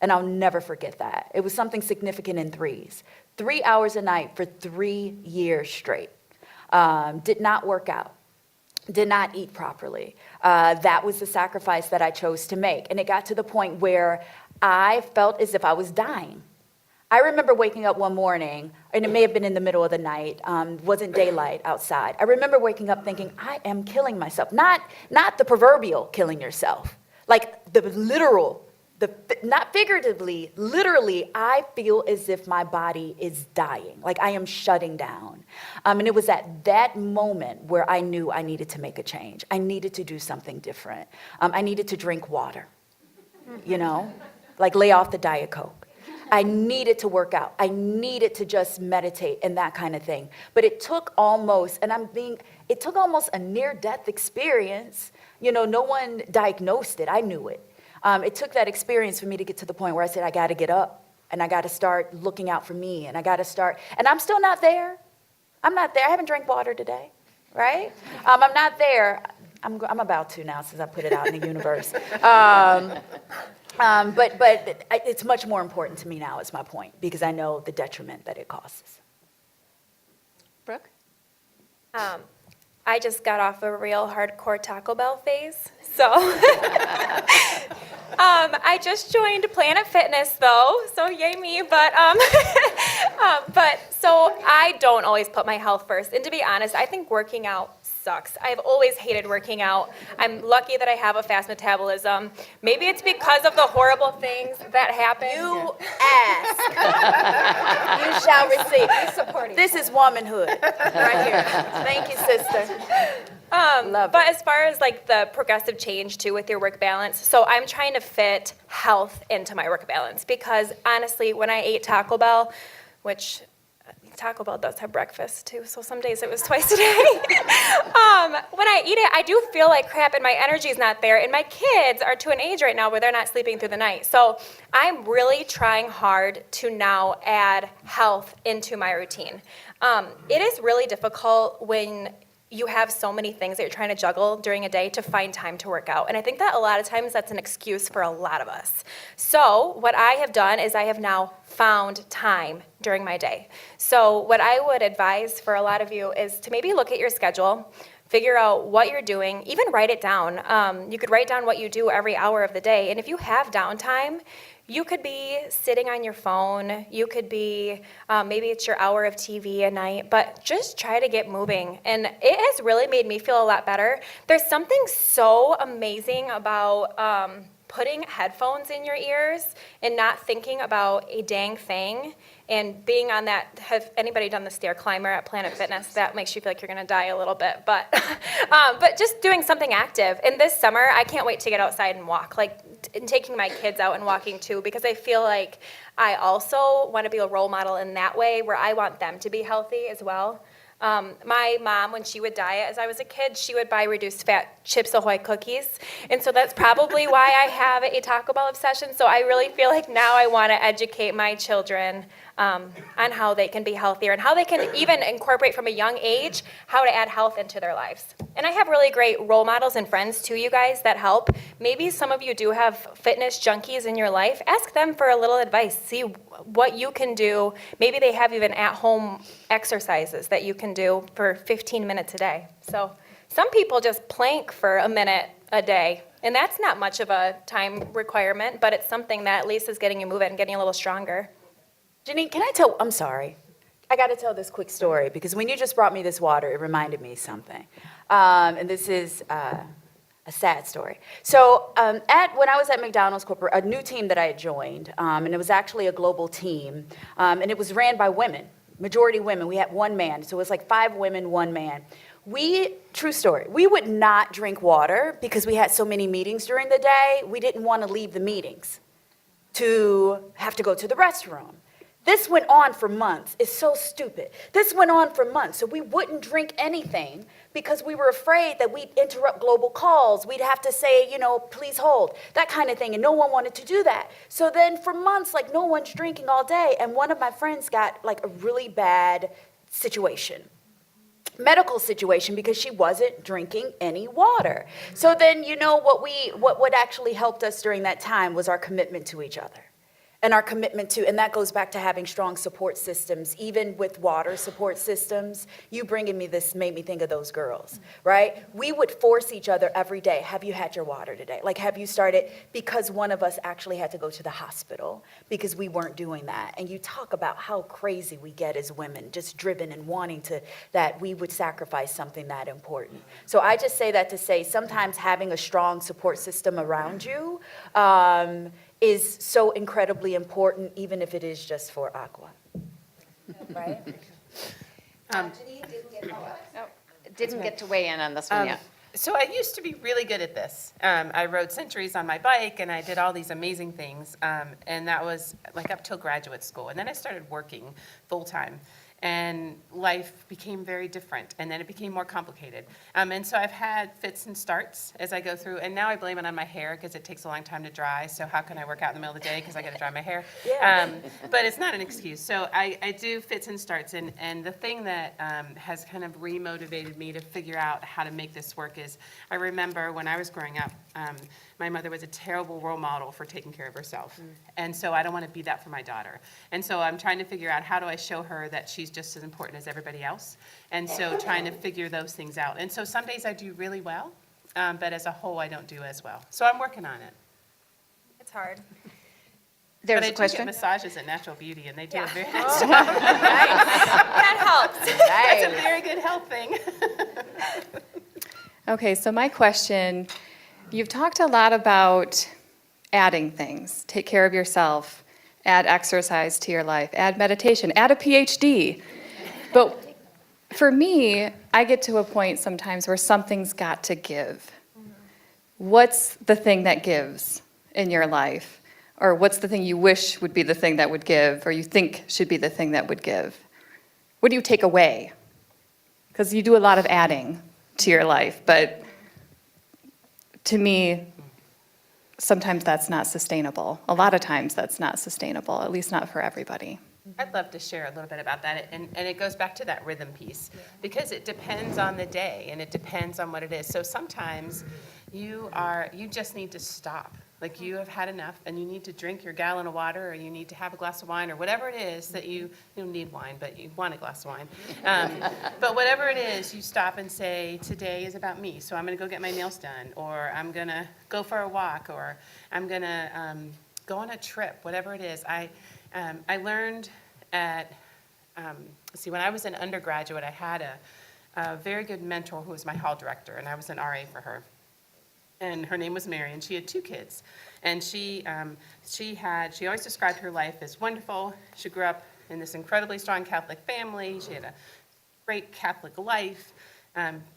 And I'll never forget that. It was something significant in threes. 3 hours a night for 3 years straight. Did not work out. Did not eat properly. That was the sacrifice that I chose to make. And it got to the point where I felt as if I was dying. I remember waking up one morning, and it may have been in the middle of the night, wasn't daylight outside. I remember waking up thinking, I am killing myself. Not the proverbial killing yourself, like the literal, not figuratively, literally, I feel as if my body is dying, like I am shutting down. And it was at that moment where I knew I needed to make a change. I needed to do something different. I needed to drink water, like lay off the Diet Coke. I needed to work out. I needed to just meditate and that kind of thing. But it took almost, it took almost a near-death experience. No one diagnosed it. I knew it. It took that experience for me to get to the point where I said, I got to get up and I got to start looking out for me and I got to start, and I'm still not there. I'm not there. I haven't drank water today, right? I'm not there. I'm about to now since I put it out in the universe. But it's much more important to me now, is my point, because I know the detriment that it causes. Brooke? I just got off a real hardcore Taco Bell phase, so I just joined Planet Fitness though, so yay me. But so I don't always put my health first, and to be honest, I think working out sucks. I've always hated working out. I'm lucky that I have a fast metabolism. Maybe it's because of the horrible things that happen. You ask, you shall receive. This is womanhood right here. Thank you, sister. Love But it. as far as like the progressive change too with your work balance, so I'm trying to fit health into my work balance, because honestly, when I ate Taco Bell, which Taco Bell does have breakfast too, so some days it was twice a day. When I eat it, I do feel like crap and my energy is not there. And my kids are to an age right now where they're not sleeping through the night. So I'm really trying hard to now add health into my routine. It is really difficult when you have so many things that you're trying to juggle during a day to find time to work out. And I think that a lot of times that's an excuse for a lot of us. So what I have done is I have now found time during my day. So what I would advise for a lot of you is to maybe look at your schedule, figure out what you're doing, even write it down. You could write down what you do every hour of the day. And if you have downtime, you could be sitting on your phone, you could be, maybe it's your hour of TV a night, but just try to get moving. And it has really made me feel a lot better. There's something so amazing about putting headphones in your ears and not thinking about a dang thing and being on that. Have anybody done the stair climber at Planet Fitness? That makes you feel like you're gonna die a little bit, but just doing something active. And this summer, I can't wait to get outside and walk, and taking my kids out and walking too, because I feel like I also want to be a role model in that way, where I want them to be healthy as well. My mom, when she would diet as I was a kid, she would buy reduced fat Chips Ahoy cookies. And so that's probably why I have a Taco Bell obsession. So I really feel like now I want to educate my children on how they can be healthier and how they can even incorporate from a young age how to add health into their lives. And I have really great role models and friends too, you guys, that help. Maybe some of you do have fitness junkies in your life. Ask them for a little advice. See what you can do. Maybe they have even at-home exercises that you can do for 15 minutes a day. So some people just plank for a minute a day, and that's not much of a time requirement, but it's something that at least is getting you moving and getting a little stronger. Janine, I'm sorry. I got to tell this quick story, because when you just brought me this water, it reminded me of something. And this is a sad story. So when I was at McDonald's Corporate, a new team that I had joined, and it was actually a global team, and it was ran by women, majority women. We had one man, so it was like 5 women, 1 man. True story, we would not drink water because we had so many meetings during the day. We didn't want to leave the meetings to have to go to the restroom. This went on for months. It's so stupid. This went on for months. So we wouldn't drink anything because we were afraid that we'd interrupt global calls. We'd have to say, please hold, that kind of thing. And no one wanted to do that. So then for months, no one's drinking all day. And one of my friends got a really bad situation. Medical situation, because she wasn't drinking any water. So then, what actually helped us during that time was our commitment to each other. And our commitment to, and that goes back to having strong support systems, even with water support systems. You bringing me this made me think of those girls, right? We would force each other every day. Have you had your water today? Have you started? Because one of us actually had to go to the hospital because we weren't doing that. And you talk about how crazy we get as women, just driven and wanting that we would sacrifice something that important. So I just say that to say sometimes having a strong support system around you, is so incredibly important, even if it is just for Aqua. Right? Didn't get to weigh in on this one yet. So I used to be really good at this. I rode centuries on my bike, and I did all these amazing things. And that was up till graduate school. And then I started working full-time. And life became very different, and then it became more complicated. And so I've had fits and starts as I go through, and now I blame it on my hair because it takes a long time to dry, so how can I work out in the middle of the day because I got to dry my hair? Yeah. But it's not an excuse. So I do fits and starts, and the thing that has kind of remotivated me to figure out how to make this work is I remember when I was growing up, my mother was a terrible role model for taking care of herself. And so I don't want to be that for my daughter. And so I'm trying to figure out how do I show her that she's just as important as everybody else. And so trying to figure those things out. And so some days I do really well, but as a whole I don't do as well. So I'm working on it. It's hard. There's but I a do question. get massages at Natural Beauty, and they do a Yeah. very nice job. That helps. That's a very good health thing. Okay, so my question, you've talked a lot about adding things, take care of yourself, add exercise to your life, add meditation, add a PhD. But for me, I get to a point sometimes where something's got to give. What's the thing that gives in your life? Or what's the thing you wish would be the thing that would give, or you think should be the thing that would give? What do you take away? Because you do a lot of adding to your life, but to me, sometimes that's not sustainable. A lot of times that's not sustainable, at least not for everybody. I'd love to share a little bit about that, and it goes back to that rhythm piece, because it depends on the day, and it depends on what it is. So sometimes you just need to stop. Like, you have had enough, and you need to drink your gallon of water, or you need to have a glass of wine, or whatever it is that you don't need wine, but you want a glass of wine. But whatever it is, you stop and say, today is about me, so I'm gonna go get my nails done, or I'm gonna go for a walk, or I'm gonna go on a trip, whatever it is. I learned when I was an undergraduate, I had a very good mentor who was my hall director, and I was an RA for her. And her name was Mary, and she had 2 kids. And she always described her life as wonderful. She grew up in this incredibly strong Catholic family. She had a great Catholic life.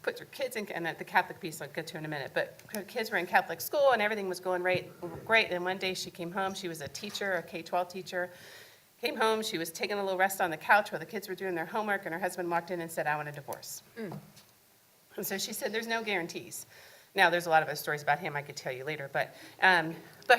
Put her kids in, and the Catholic piece I'll get to in a minute, but her kids were in Catholic school, and everything was going great. And one day she came home. She was a teacher, a K-12 teacher. Came home, she was taking a little rest on the couch while the kids were doing their homework, and her husband walked in and said, I want a divorce. And so she said, there's no guarantees. Now, there's a lot of other stories about him I could tell you later, but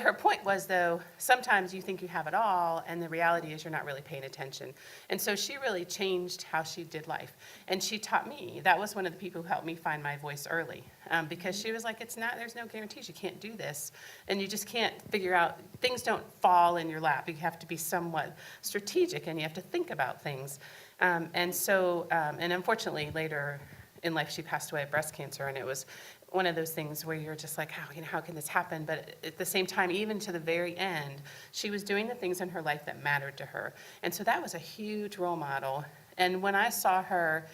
her point was, though, sometimes you think you have it all, and the reality is you're not really paying attention. And so she really changed how she did life. And she taught me, that was one of the people who helped me find my voice early, because she was like, there's no guarantees, you can't do this, and you just can't figure out, things don't fall in your lap. You have to be somewhat strategic, and you have to think about things. And unfortunately, later in life, she passed away of breast cancer, and it was one of those things where you're just like, how can this happen? But at the same time, even to the very end, she was doing the things in her life that mattered to her. And so that was a huge role model. And when I saw her,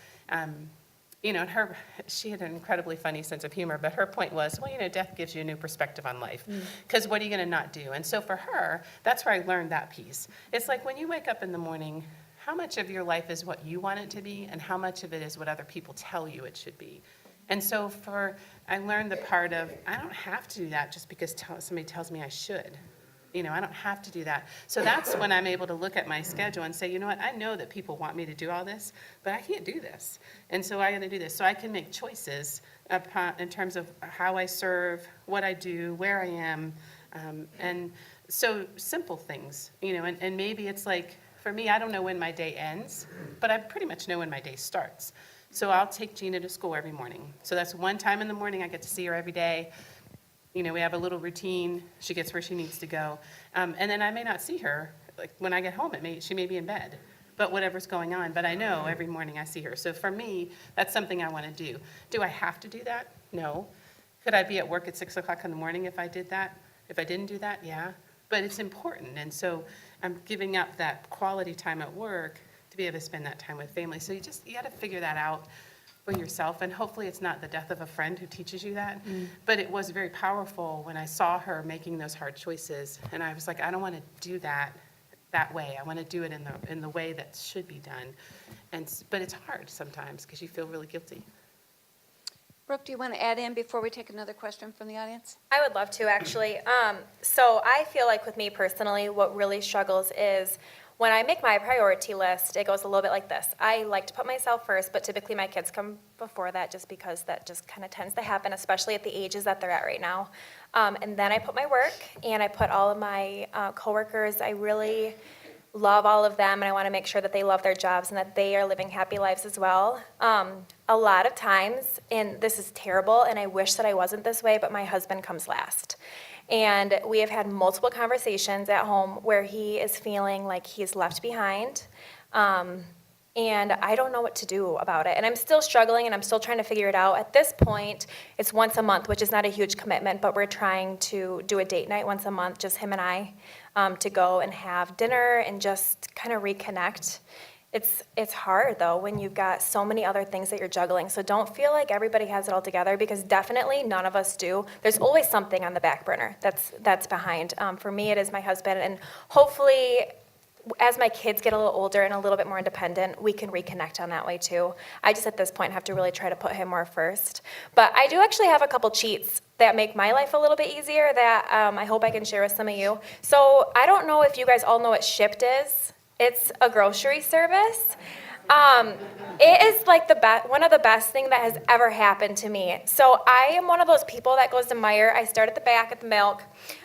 she had an incredibly funny sense of humor, but her point was, death gives you a new perspective on life, because what are you going to not do? And so for her, that's where I learned that piece. It's like when you wake up in the morning, how much of your life is what you want it to be, and how much of it is what other people tell you it should be? And so I learned the part of, I don't have to do that just because somebody tells me I should. I don't have to do that. So that's when I'm able to look at my schedule and say, you know what, I know that people want me to do all this, but I can't do this. And so I got to do this. So I can make choices in terms of how I serve, what I do, where I am. And so simple things, and maybe it's like, for me, I don't know when my day ends, but I pretty much know when my day starts. So I'll take Gina to school every morning. So that's one time in the morning. I get to see her every day. We have a little routine. She gets where she needs to go. And then I may not see her. Like when I get home, she may be in bed. But whatever's going on. But I know every morning I see her. So for me, that's something I want to do. Do I have to do that? No. Could I be at work at 6 o'clock in the morning if I did that? If I didn't do that? Yeah. But it's important. And so I'm giving up that quality time at work to be able to spend that time with family. So you got to figure that out for yourself, and hopefully it's not the death of a friend who teaches you that, but it was very powerful when I saw her making those hard choices, and I was like, I don't want to do that way. I want to do it in the way that should be done, but it's hard sometimes because you feel really guilty. Brooke, do you want to add in before we take another question from the audience? I would love to, actually. So I feel like with me personally, what really struggles is when I make my priority list, it goes a little bit like this. I like to put myself first, but typically my kids come before that just because that just kind of tends to happen, especially at the ages that they're at right now. And then I put my work, and I put all of my coworkers. I really love all of them, and I want to make sure that they love their jobs and that they are living happy lives as well. A lot of times, and this is terrible, and I wish that I wasn't this way, but my husband comes last. And we have had multiple conversations at home where he is feeling like he's left behind. And I don't know what to do about it. And I'm still struggling, and I'm still trying to figure it out. At this point, it's once a month, which is not a huge commitment, but we're trying to do a date night once a month, just him and I, to go and have dinner and just kind of reconnect. It's hard, though, when you've got so many other things that you're juggling. So don't feel like everybody has it all together, because definitely none of us do. There's always something on the back burner that's behind. For me, it is my husband, and hopefully, as my kids get a little older and a little bit more independent, we can reconnect on that way, too. I just, at this point, have to really try to put him more first. But I do actually have a couple cheats that make my life a little bit easier that I hope I can share with some of you. So I don't know if you guys all know what Shipt is. It's a grocery service. It is like one of the best things that has ever happened to me. So I am one of those people that goes to Meijer. I start at the back at the milk.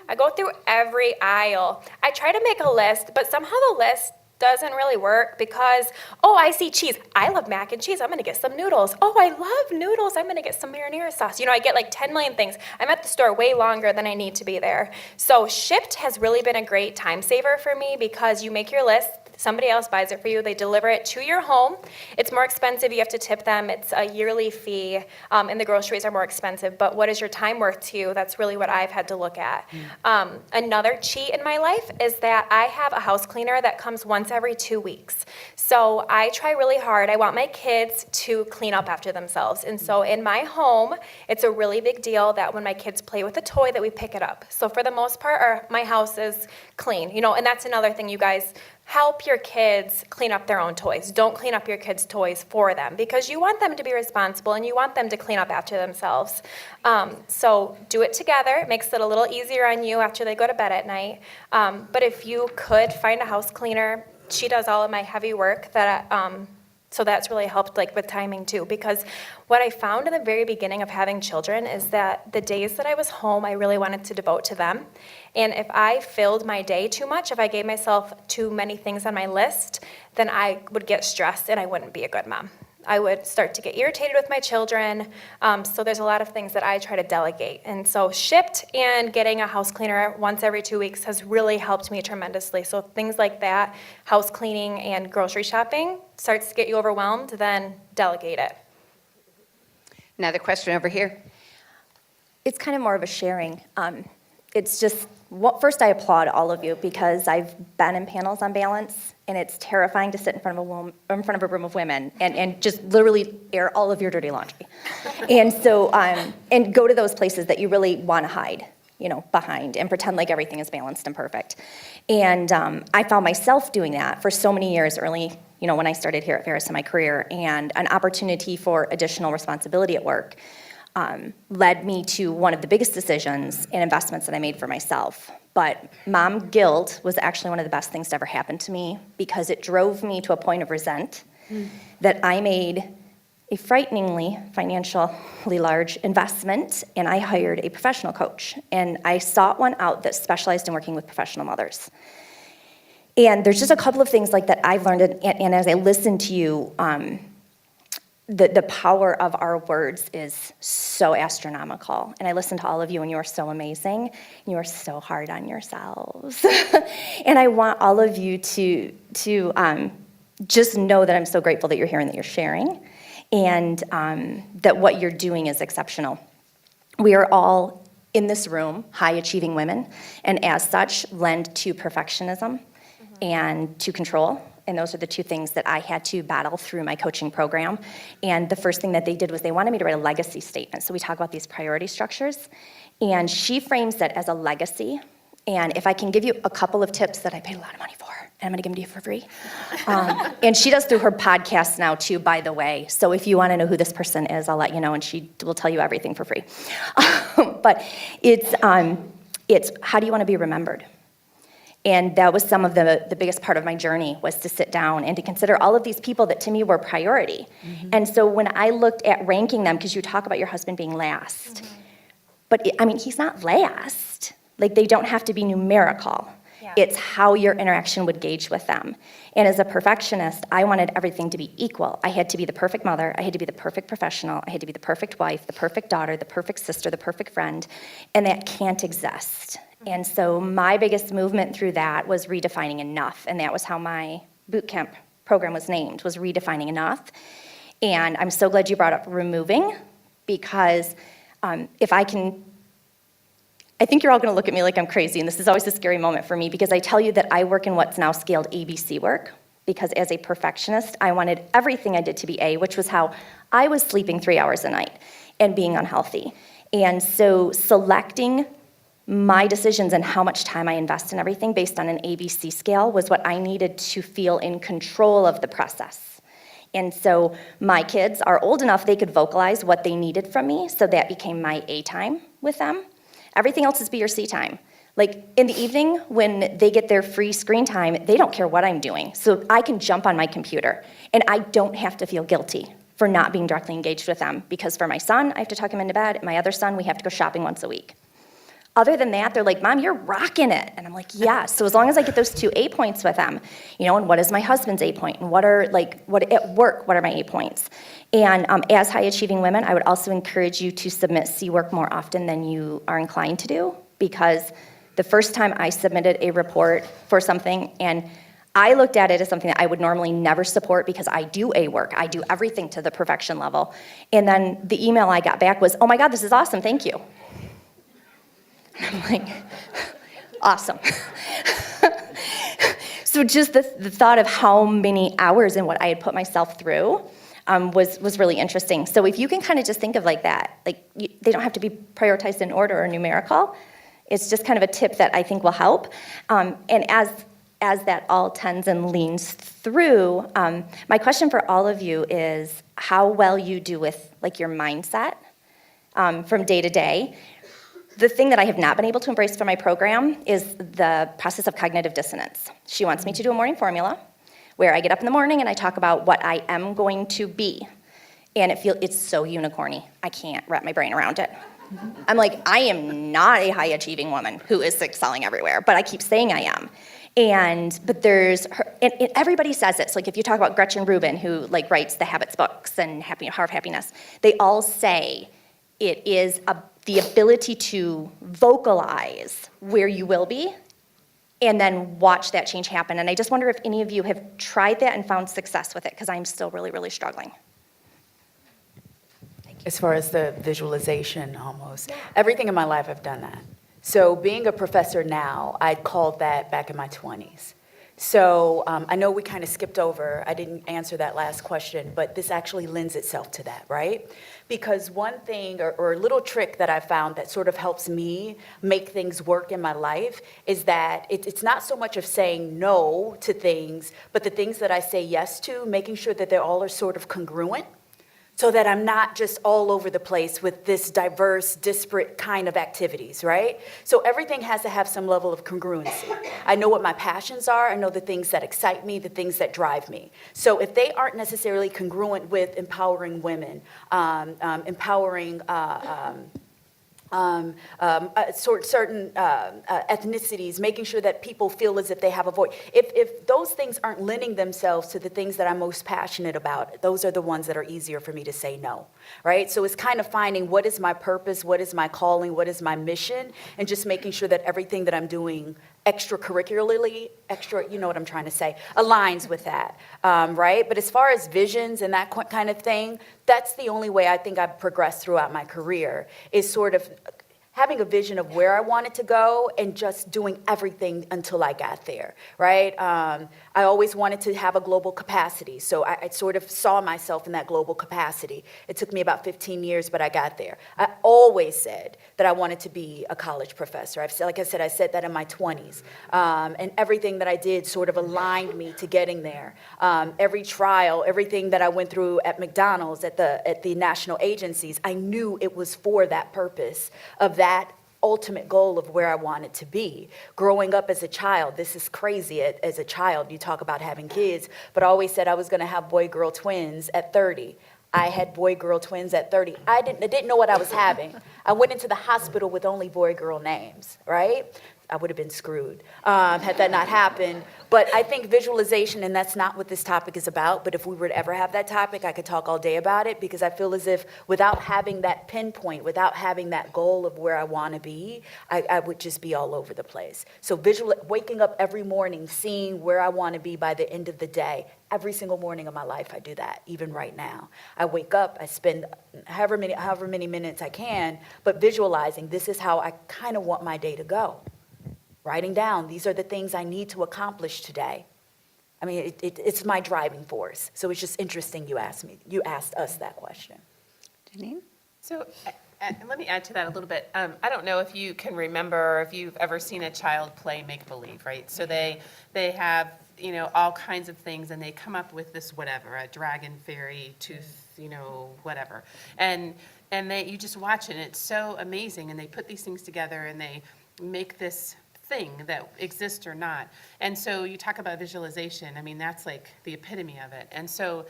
I go through every aisle. I try to make a list, but somehow the list doesn't really work because, oh, I see cheese. I love mac and cheese. I'm going to get some noodles. Oh, I love noodles. I'm going to get some marinara sauce. I get like 10 million things. I'm at the store way longer than I need to be there. So Shipt has really been a great time saver for me because you make your list. Somebody else buys it for you. They deliver it to your home. It's more expensive. You have to tip them. It's a yearly fee, and the groceries are more expensive. But what is your time worth to you? That's really what I've had to look at. Another cheat in my life is that I have a house cleaner that comes once every 2 weeks. So I try really hard. I want my kids to clean up after themselves. And so in my home, it's a really big deal that when my kids play with a toy that we pick it up. So for the most part, my house is clean. And that's another thing, you guys. Help your kids clean up their own toys. Don't clean up your kids' toys for them because you want them to be responsible and you want them to clean up after themselves. So do it together. It makes it a little easier on you after they go to bed at night. But if you could find a house cleaner, she does all of my heavy work so that's really helped with timing too, because what I found in the very beginning of having children is that the days that I was home, I really wanted to devote to them. And if I filled my day too much, if I gave myself too many things on my list, then I would get stressed and I wouldn't be a good mom. I would start to get irritated with my children. So there's a lot of things that I try to delegate. And so Shipt and getting a house cleaner once every 2 weeks has really helped me tremendously. So things like that, house cleaning and grocery shopping, starts to get you overwhelmed, then delegate it. Another question over here. It's kind of more of a sharing. It's just, first I applaud all of you because I've been in panels on balance, and it's terrifying to sit in front of a room of women and just literally air all of your dirty laundry. And so, and go to those places that you really want to hide, behind and pretend like everything is balanced and perfect. And I found myself doing that for so many years early, when I started here at Ferris in my career, and an opportunity for additional responsibility at work led me to one of the biggest decisions and investments that I made for myself. But mom guilt was actually one of the best things to ever happen to me because it drove me to a point of resent that I made a frighteningly financially large investment, and I hired a professional coach. And I sought one out that specialized in working with professional mothers. And there's just a couple of things like that I've learned, and as I listen to you, the power of our words is so astronomical. And I listen to all of you, and you are so amazing. You are so hard on yourselves. And I want all of you to just know that I'm so grateful that you're here and that you're sharing, and that what you're doing is exceptional. We are all in this room high-achieving women, and as such, lend to perfectionism and to control. And those are the two things that I had to battle through my coaching program. And the first thing that they did was they wanted me to write a legacy statement. So we talk about these priority structures. And she frames that as a legacy. And if I can give you a couple of tips that I paid a lot of money for, and I'm going to give them to you for free. And she does through her podcast now, too, by the way. So if you want to know who this person is, I'll let you know, and she will tell you everything for free. But it's how do you want to be remembered? And that was some of the biggest part of my journey, was to sit down and to consider all of these people that to me were priority. And so when I looked at ranking them, because you talk about your husband being last, but he's not last. Like, they don't have to be numerical. Yeah. It's how your interaction would gauge with them. And as a perfectionist, I wanted everything to be equal. I had to be the perfect mother. I had to be the perfect professional. I had to be the perfect wife, the perfect daughter, the perfect sister, the perfect friend. And that can't exist. And so my biggest movement through that was redefining enough. And that was how my boot camp program was named, was redefining enough. And I'm so glad you brought up removing, because I think you're all going to look at me like I'm crazy, and this is always a scary moment for me, because I tell you that I work in what's now scaled ABC work, because as a perfectionist, I wanted everything I did to be A, which was how I was sleeping 3 hours a night and being unhealthy. And so selecting my decisions and how much time I invest in everything based on an ABC scale was what I needed to feel in control of the process. And so my kids are old enough they could vocalize what they needed from me, so that became my A time with them. Everything else is B or C time. Like, in the evening, when they get their free screen time, they don't care what I'm doing. So I can jump on my computer, and I don't have to feel guilty for not being directly engaged with them. Because for my son, I have to tuck him into bed. My other son, we have to go shopping once a week. Other than that, they're like, Mom, you're rocking it. And I'm like, yeah. So as long as I get those 2 A points with them, and what is my husband's A point? And what at work, what are my A points? And as high achieving women, I would also encourage you to submit C work more often than you are inclined to do, because the first time I submitted a report for something, and I looked at it as something that I would normally never support because I do A work. I do everything to the perfection level. And then the email I got back was, oh my God, this is awesome, thank you. And I'm like, awesome. So just the thought of how many hours and what I had put myself through was really interesting. So if you can kind of just think of like that, they don't have to be prioritized in order or numerical. It's just kind of a tip that I think will help. And as that all tends and leans through, my question for all of you is how well you do with your mindset from day to day. The thing that I have not been able to embrace for my program is the process of cognitive dissonance. She wants me to do a morning formula where I get up in the morning and I talk about what I am going to be. And it's so unicorny. I can't wrap my brain around it. I'm like, I am not a high achieving woman who is excelling everywhere, but I keep saying I am. But there's her, and everybody says this. Like if you talk about Gretchen Rubin, who writes the Habits books and Heart of Happiness, they all say it is the ability to vocalize where you will be and then watch that change happen. And I just wonder if any of you have tried that and found success with it, because I'm still really, really struggling. As far as the visualization, almost. Everything in my life, I've done that. So being a professor now, I'd called that back in my 20s. So I know we kind of skipped over, I didn't answer that last question, but this actually lends itself to that, right? Because one thing or a little trick that I found that sort of helps me make things work in my life is that it's not so much of saying no to things, but the things that I say yes to, making sure that they all are sort of congruent, so that I'm not just all over the place with this diverse, disparate kind of activities, right? So everything has to have some level of congruency. I know what my passions are. I know the things that excite me, the things that drive me. So if they aren't necessarily congruent with empowering women, empowering certain ethnicities, making sure that people feel as if they have a voice. If those things aren't lending themselves to the things that I'm most passionate about, those are the ones that are easier for me to say no, right? So it's kind of finding what is my purpose, what is my calling, what is my mission, and just making sure that everything that I'm doing extracurricularly, you know what I'm trying to say, aligns with that, right? But as far as visions and that kind of thing, that's the only way I think I've progressed throughout my career, is sort of having a vision of where I wanted to go and just doing everything until I got there, right? I always wanted to have a global capacity, so I sort of saw myself in that global capacity. It took me about 15 years, but I got there. I always said that I wanted to be a college professor. Like I said that in my 20s. And everything that I did sort of aligned me to getting there. Every trial, everything that I went through at McDonald's, at the national agencies, I knew it was for that purpose of that ultimate goal of where I wanted to be. Growing up as a child, this is crazy. As a child, you talk about having kids, but I always said I was going to have boy-girl twins at 30. I had boy-girl twins at 30. I didn't know what I was having. I went into the hospital with only boy-girl names, right? I would have been screwed had that not happened. But I think visualization, and that's not what this topic is about, but if we were to ever have that topic, I could talk all day about it, because I feel as if without having that pinpoint, without having that goal of where I want to be, I would just be all over the place. So waking up every morning, seeing where I want to be by the end of the day, every single morning of my life, I do that, even right now. I wake up, I spend however many minutes I can, but visualizing, this is how I kind of want my day to go. Writing down, these are the things I need to accomplish today. I mean, it's my driving force. So it's just interesting you asked us that question. Janine? So let me add to that a little bit. I don't know if you can remember or if you've ever seen a child play make-believe, right? So they have, all kinds of things, and they come up with this whatever, a dragon, fairy, tooth, whatever. And you just watch it, and it's so amazing. And they put these things together, and they make this thing that exists or not. And so you talk about visualization. I mean, that's like the epitome of it. And so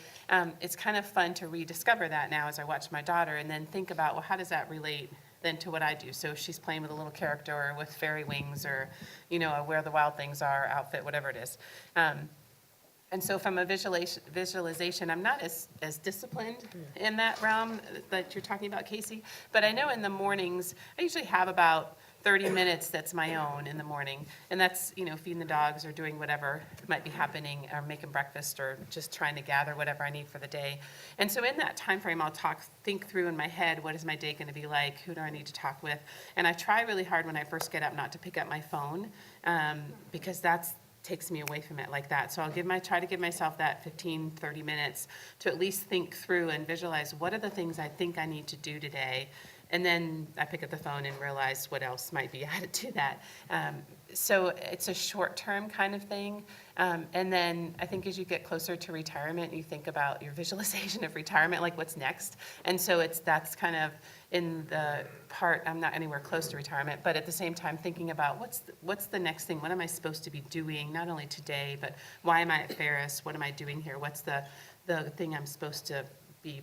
it's kind of fun to rediscover that now as I watch my daughter, and then think about, well, how does that relate than to what I do. So if she's playing with a little character or with fairy wings or, you know, a Where the Wild Things Are outfit, whatever it is. And so from a visualization, I'm not as disciplined in that realm that you're talking about, Casey. But I know in the mornings, I usually have about 30 minutes that's my own in the morning. And that's, you know, feeding the dogs or doing whatever might be happening or making breakfast or just trying to gather whatever I need for the day. And so in that time frame, I'll think through in my head, what is my day going to be like? Who do I need to talk with? And I try really hard when I first get up not to pick up my phone because that's takes me away from it like that. So I'll try to give myself that 15, 30 minutes to at least think through and visualize what are the things I think I need to do today. And then I pick up the phone and realize what else might be added to that. So it's a short-term kind of thing. And then I think as you get closer to retirement, you think about your visualization of retirement, like what's next. And so that's kind of in the part, I'm not anywhere close to retirement, but at the same time thinking about what's the next thing? What am I supposed to be doing, not only today, but why am I at Ferris? What am I doing here? What's the thing I'm supposed to be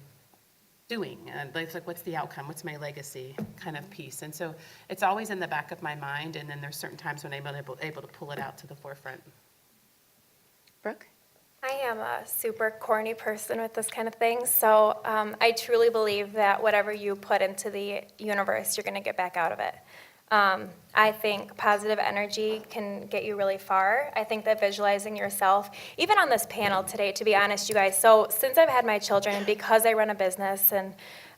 doing? And it's like, what's the outcome? What's my legacy kind of piece? And so it's always in the back of my mind, and then there's certain times when I'm able to pull it out to the forefront. Brooke? I am a super corny person with this kind of thing, so I truly believe that whatever you put into the universe, you're going to get back out of it. I think positive energy can get you really far. I think that visualizing yourself, even on this panel today, to be honest, you guys, so since I've had my children and because I run a business and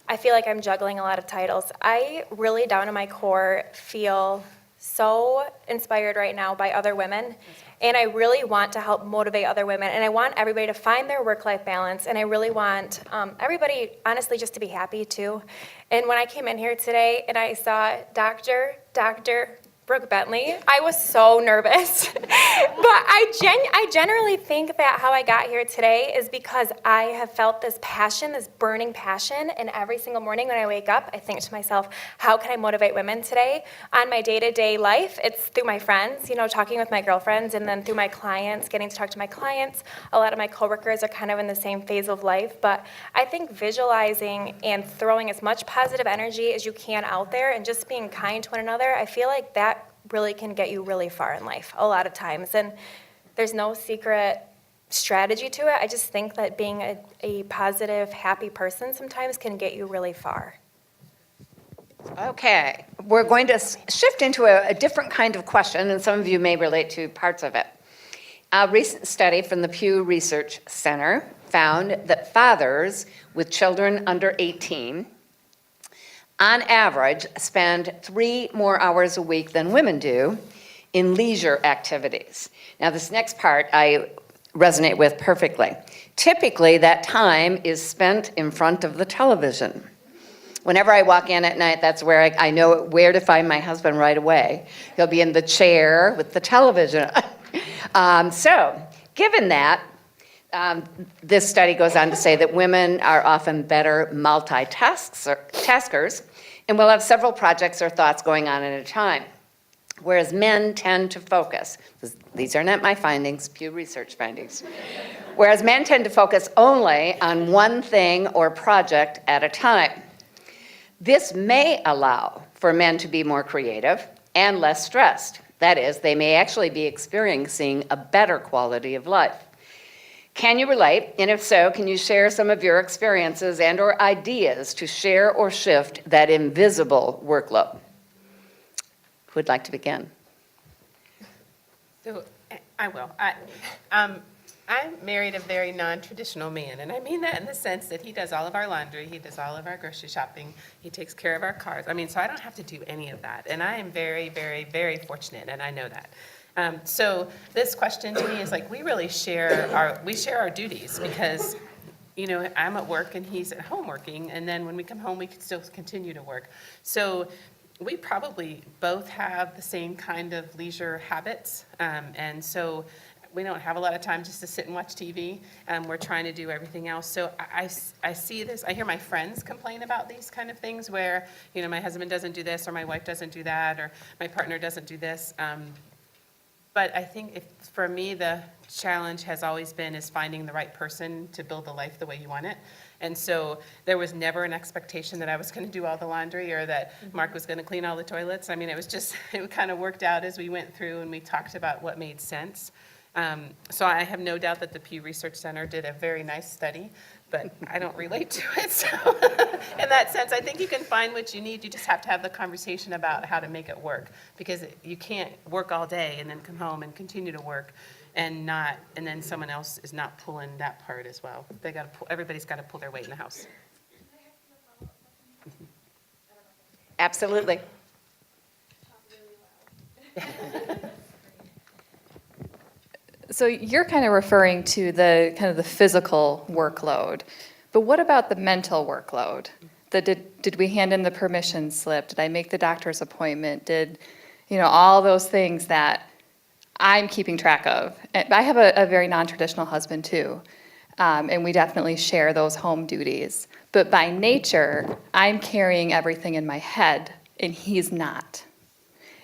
I feel like I'm juggling a lot of titles, I really down in my core feel so inspired right now by other women. And I really want to help motivate other women. And I want everybody to find their work-life balance. And I really want everybody, honestly, just to be happy, too. And when I came in here today and I saw Dr. Brooke Bentley, I was so nervous. But I generally think that how I got here today is because I have felt this passion, this burning passion, and every single morning when I wake up, I think to myself, how can I motivate women today? On my day-to-day life, it's through my friends, you know, talking with my girlfriends, and then through my clients, getting to talk to my clients. A lot of my coworkers are kind of in the same phase of life, but I think visualizing and throwing as much positive energy as you can out there and just being kind to one another, I feel like that really can get you really far in life a lot of times. And there's no secret strategy to it. I just think that being a positive, happy person sometimes can get you really far. Okay, we're going to shift into a different kind of question, and some of you may relate to parts of it. A recent study from the Pew Research Center found that fathers with children under 18 on average, spend 3 more hours a week than women do in leisure activities. Now, this next part I resonate with perfectly. Typically, that time is spent in front of the television. Whenever I walk in at night, that's where I know where to find my husband right away. He'll be in the chair with the television. So, given that, this study goes on to say that women are often better multitaskers and will have several projects or thoughts going on at a time, whereas men tend to focus. These are not my findings, Pew Research findings. Whereas men tend to focus only on one thing or project at a time. This may allow for men to be more creative and less stressed. That is, they may actually be experiencing a better quality of life. Can you relate? And if so, can you share some of your experiences and or ideas to share or shift that invisible workload? Who would like to begin? So I will. I married a very non-traditional man, and I mean that in the sense that he does all of our laundry, he does all of our grocery shopping, he takes care of our cars. I mean, so I don't have to do any of that, and I am very, very, very fortunate, and I know that. So this question to me is like, we really share our duties because, you know, I'm at work and he's at home working, and then when we come home, we can still continue to work. So we probably both have the same kind of leisure habits, and so we don't have a lot of time just to sit and watch TV. We're trying to do everything else. So I see this, I hear my friends complain about these kind of things where, you know, my husband doesn't do this, or my wife doesn't do that, or my partner doesn't do this. But I think for me, the challenge has always been is finding the right person to build the life the way you want it. And so there was never an expectation that I was going to do all the laundry or that Mark was going to clean all the toilets. I mean, it was just, it kind of worked out as we went through and we talked about what made sense. So I have no doubt that the Pew Research Center did a very nice study, but I don't relate to it. So in that sense, I think you can find what you need. You just have to have the conversation about how to make it work, because you can't work all day and then come home and continue to work and then someone else is not pulling that part as well. Everybody's got to pull their weight in the house. Absolutely. So you're kind of referring to the kind of the physical workload, but what about the mental workload? Did we hand in the permission slip? Did I make the doctor's appointment? Did, all those things that I'm keeping track of. And I have a very non-traditional husband too, and we definitely share those home duties. But by nature, I'm carrying everything in my head, and he's not.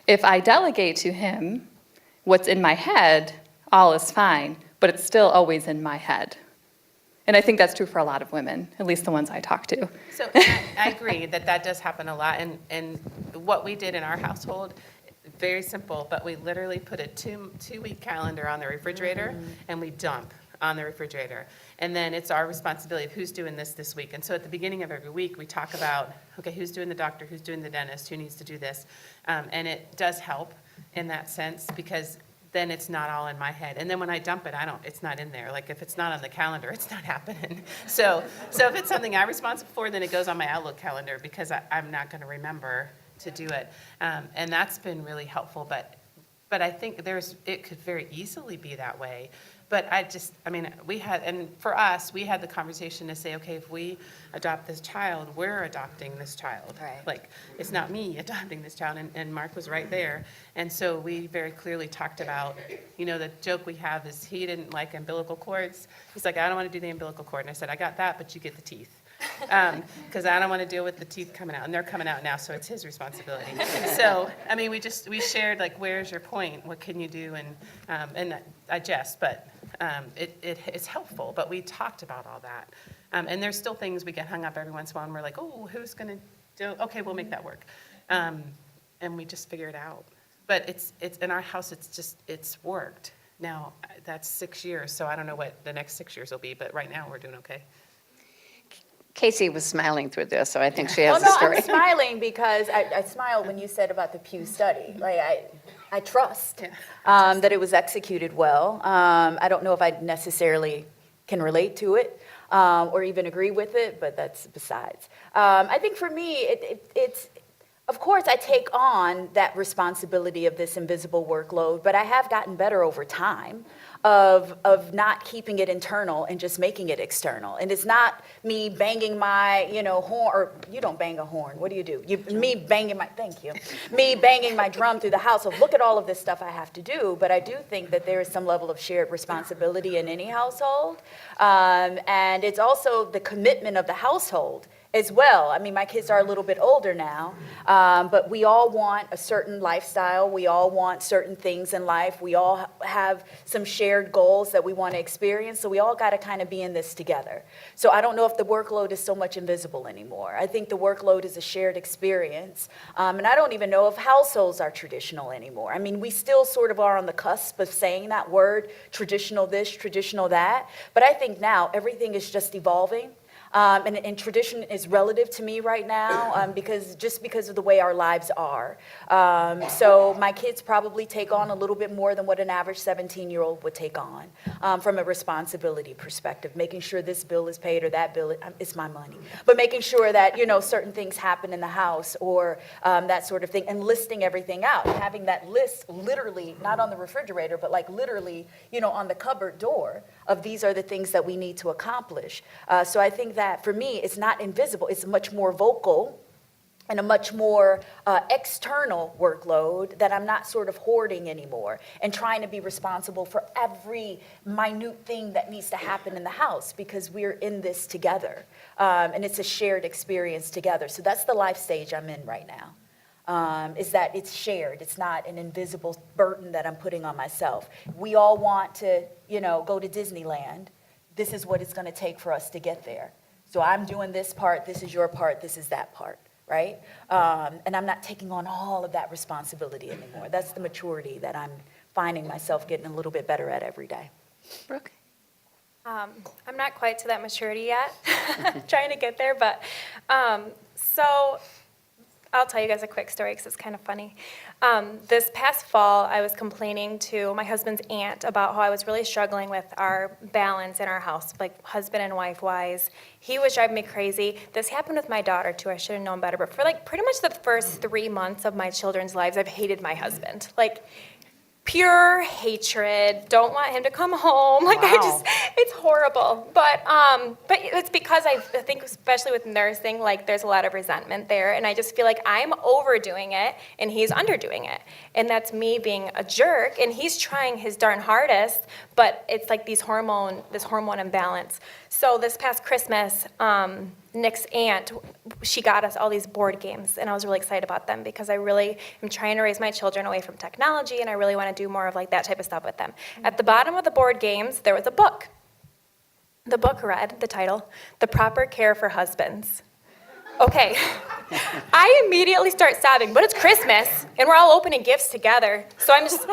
If I delegate to him what's in my head, all is fine, but it's still always in my head. And I think that's true for a lot of women, at least the ones I talk to. So I agree that does happen a lot. And what we did in our household, very simple, but we literally put a two-week calendar on the refrigerator and we dump on the refrigerator. And then it's our responsibility of who's doing this week. And so at the beginning of every week, we talk about, okay, who's doing the doctor, who's doing the dentist, who needs to do this. And it does help in that sense, because then it's not all in my head. And then when I dump it, it's not in there. Like if it's not on the calendar, it's not happening. So if it's something I'm responsible for, then it goes on my Outlook calendar, because I'm not going to remember to do it. And that's been really helpful. But I think it could very easily be that way. But for us, we had the conversation to say, okay, if we adopt this child, we're adopting this child. Right. Like, it's not me adopting this child, and Mark was right there. And so we very clearly talked about, the joke we have is he didn't like umbilical cords. He's like, I don't want to do the umbilical cord. And I said, I got that, but you get the teeth. Because I don't want to deal with the teeth coming out, and they're coming out now, so it's his responsibility. So, we shared, like, where's your point? What can you do? And I jest, but it's helpful. But we talked about all that. And there's still things we get hung up every once in a while, and we're like, oh, who's going to do? Okay, we'll make that work. And we just figure it out. But it's in our house, it's worked. Now, that's 6 years, so I don't know what the next 6 years will be, but right now we're doing okay. Casey was smiling through this, so I think she has Oh, a no, story. I'm smiling because I smiled when you said about the Pew study. Like, I trust that it was executed well. I don't know if I necessarily can relate to it or even agree with it, but that's besides. I think for me, it's, of course, I take on that responsibility of this invisible workload, but I have gotten better over time of not keeping it internal and just making it external. And it's not me banging my, horn, or you don't bang a horn. What do? Me banging my drum through the house of look at all of this stuff I have to do. But I do think that there is some level of shared responsibility in any household. And it's also the commitment of the household as well. My kids are a little bit older now, but we all want a certain lifestyle. We all want certain things in life. We all have some shared goals that we want to experience, so we all got to kind of be in this together. So I don't know if the workload is so much invisible anymore. I think the workload is a shared experience, and I don't even know if households are traditional anymore. We still sort of are on the cusp of saying that word, traditional this, traditional that, but I think now everything is just evolving. And tradition is relative to me right now because of the way our lives are. So my kids probably take on a little bit more than what an average 17-year-old would take on from a responsibility perspective, making sure this bill is paid or that bill, it's my money. But making sure that, certain things happen in the house or that sort of thing, and listing everything out, having that list literally, not on the refrigerator, but like literally, on the cupboard door of these are the things that we need to accomplish. So I think that for me, it's not invisible. It's much more vocal and a much more external workload that I'm not sort of hoarding anymore and trying to be responsible for every minute thing that needs to happen in the house because we're in this together. And it's a shared experience together. So that's the life stage I'm in right now. Is that it's shared. It's not an invisible burden that I'm putting on myself. We all want to, go to Disneyland. This is what it's going to take for us to get there. So I'm doing this part, this is your part, this is that part, right? And I'm not taking on all of that responsibility anymore. That's the maturity that I'm finding myself getting a little bit better at every day. Brooke? I'm not quite to that maturity yet, trying to get there, but so I'll tell you guys a quick story because it's kind of funny. This past fall, I was complaining to my husband's aunt about how I was really struggling with our balance in our house, like husband and wife wise. He was driving me crazy. This happened with my daughter too. I should have known better, but for like pretty much the first 3 months of my children's lives, I've hated my husband. Like, pure hatred, don't want him to come home. Like, Wow. it's horrible. But it's because I think, especially with nursing, like, there's a lot of resentment there. And I just feel like I'm overdoing it and he's underdoing it. And that's me being a jerk. And he's trying his darn hardest, but it's like this hormone imbalance. So this past Christmas, Nick's aunt, she got us all these board games, and I was really excited about them because I really am trying to raise my children away from technology, and I really want to do more of like that type of stuff with them. At the bottom of the board games, there was a book. The book read, the title, The Proper Care for Husbands. Okay, I immediately start sobbing, but it's Christmas, and we're all opening gifts together, so I'm just...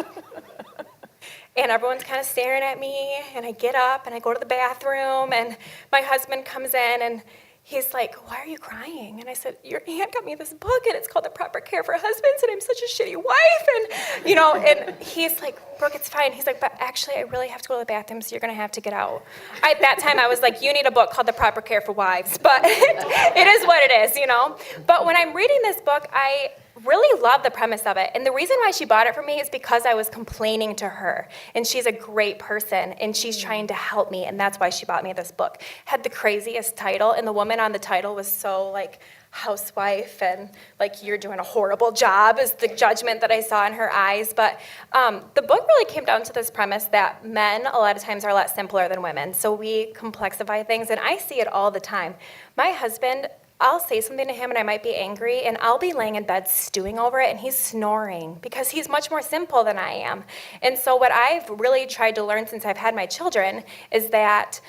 And everyone's kind of staring at me, and I get up, and I go to the bathroom, and my husband comes in, and he's like, "Why are you crying?" And I said, "Your aunt got me this book, and it's called The Proper Care for Husbands, and I'm such a shitty wife." And, and he's like, "Brooke, it's fine." He's like, "But actually, I really have to go to the bathroom, so you're going to have to get out." At that time, I was like, "You need a book called The Proper Care for Wives." But it is what it is, But when I'm reading this book, I really love the premise of it. And the reason why she bought it for me is because I was complaining to her. And she's a great person, and she's trying to help me, and that's why she bought me this book. Had the craziest title, and the woman on the title was so, like, housewife, and, like, you're doing a horrible job is the judgment that I saw in her eyes. But the book really came down to this premise that men, a lot of times, are a lot simpler than women. So we complexify things, and I see it all the time. My husband... I'll say something to him and I might be angry and I'll be laying in bed stewing over it and he's snoring because he's much more simple than I am. And so what I've really tried to learn since I've had my children is that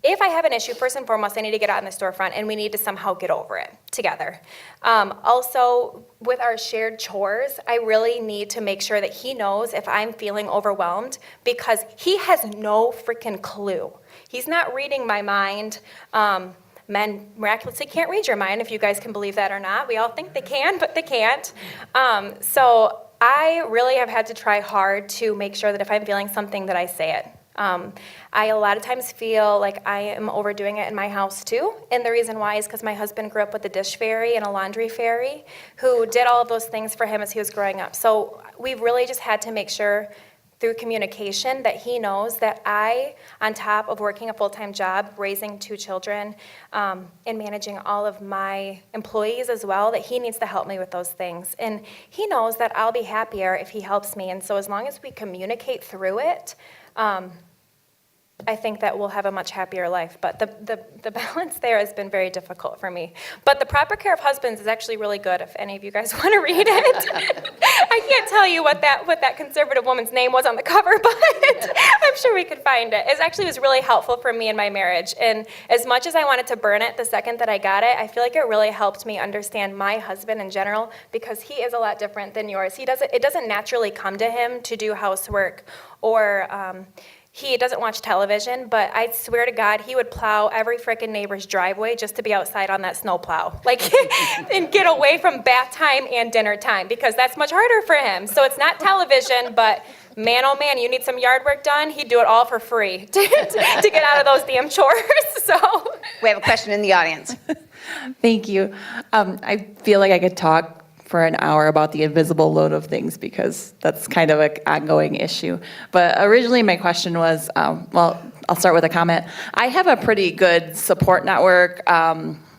if I have an issue, first and foremost, I need to get out in the storefront and we need to somehow get over it together. Also, with our shared chores, I really need to make sure that he knows if I'm feeling overwhelmed because he has no freaking clue. He's not reading my mind. Men miraculously can't read your mind, if you guys can believe that or not. We all think they can, but they can't. So I really have had to try hard to make sure that if I'm feeling something that I say it. I a lot of times feel like I am overdoing it in my house too. And the reason why is because my husband grew up with a dish fairy and a laundry fairy who did all of those things for him as he was growing up. So we've really just had to make sure through communication that he knows that I, on top of working a full-time job, raising 2 children, and managing all of my employees as well, that he needs to help me with those things. And he knows that I'll be happier if he helps me. And so as long as we communicate through it, I think that we'll have a much happier life. But the balance there has been very difficult for me. But The Proper Care of Husbands is actually really good if any of you guys want to read it. I can't tell you what that conservative woman's name was on the cover, but I'm sure we could find it. It actually was really helpful for me in my marriage. And as much as I wanted to burn it the second that I got it, I feel like it really helped me understand my husband in general because he is a lot different than yours. It doesn't naturally come to him to do housework or he doesn't watch television, but I swear to God, he would plow every frickin' neighbor's driveway just to be outside on that snow plow. Like, and get away from bath time and dinner time, because that's much harder for him. So it's not television, but man, oh man, you need some yard work done, he'd do it all for free to get out of those damn chores, so. We have a question in the audience. Thank you. I feel like I could talk for an hour about the invisible load of things because that's kind of an ongoing issue. But originally my question was, well, I'll start with a comment. I have a pretty good support network,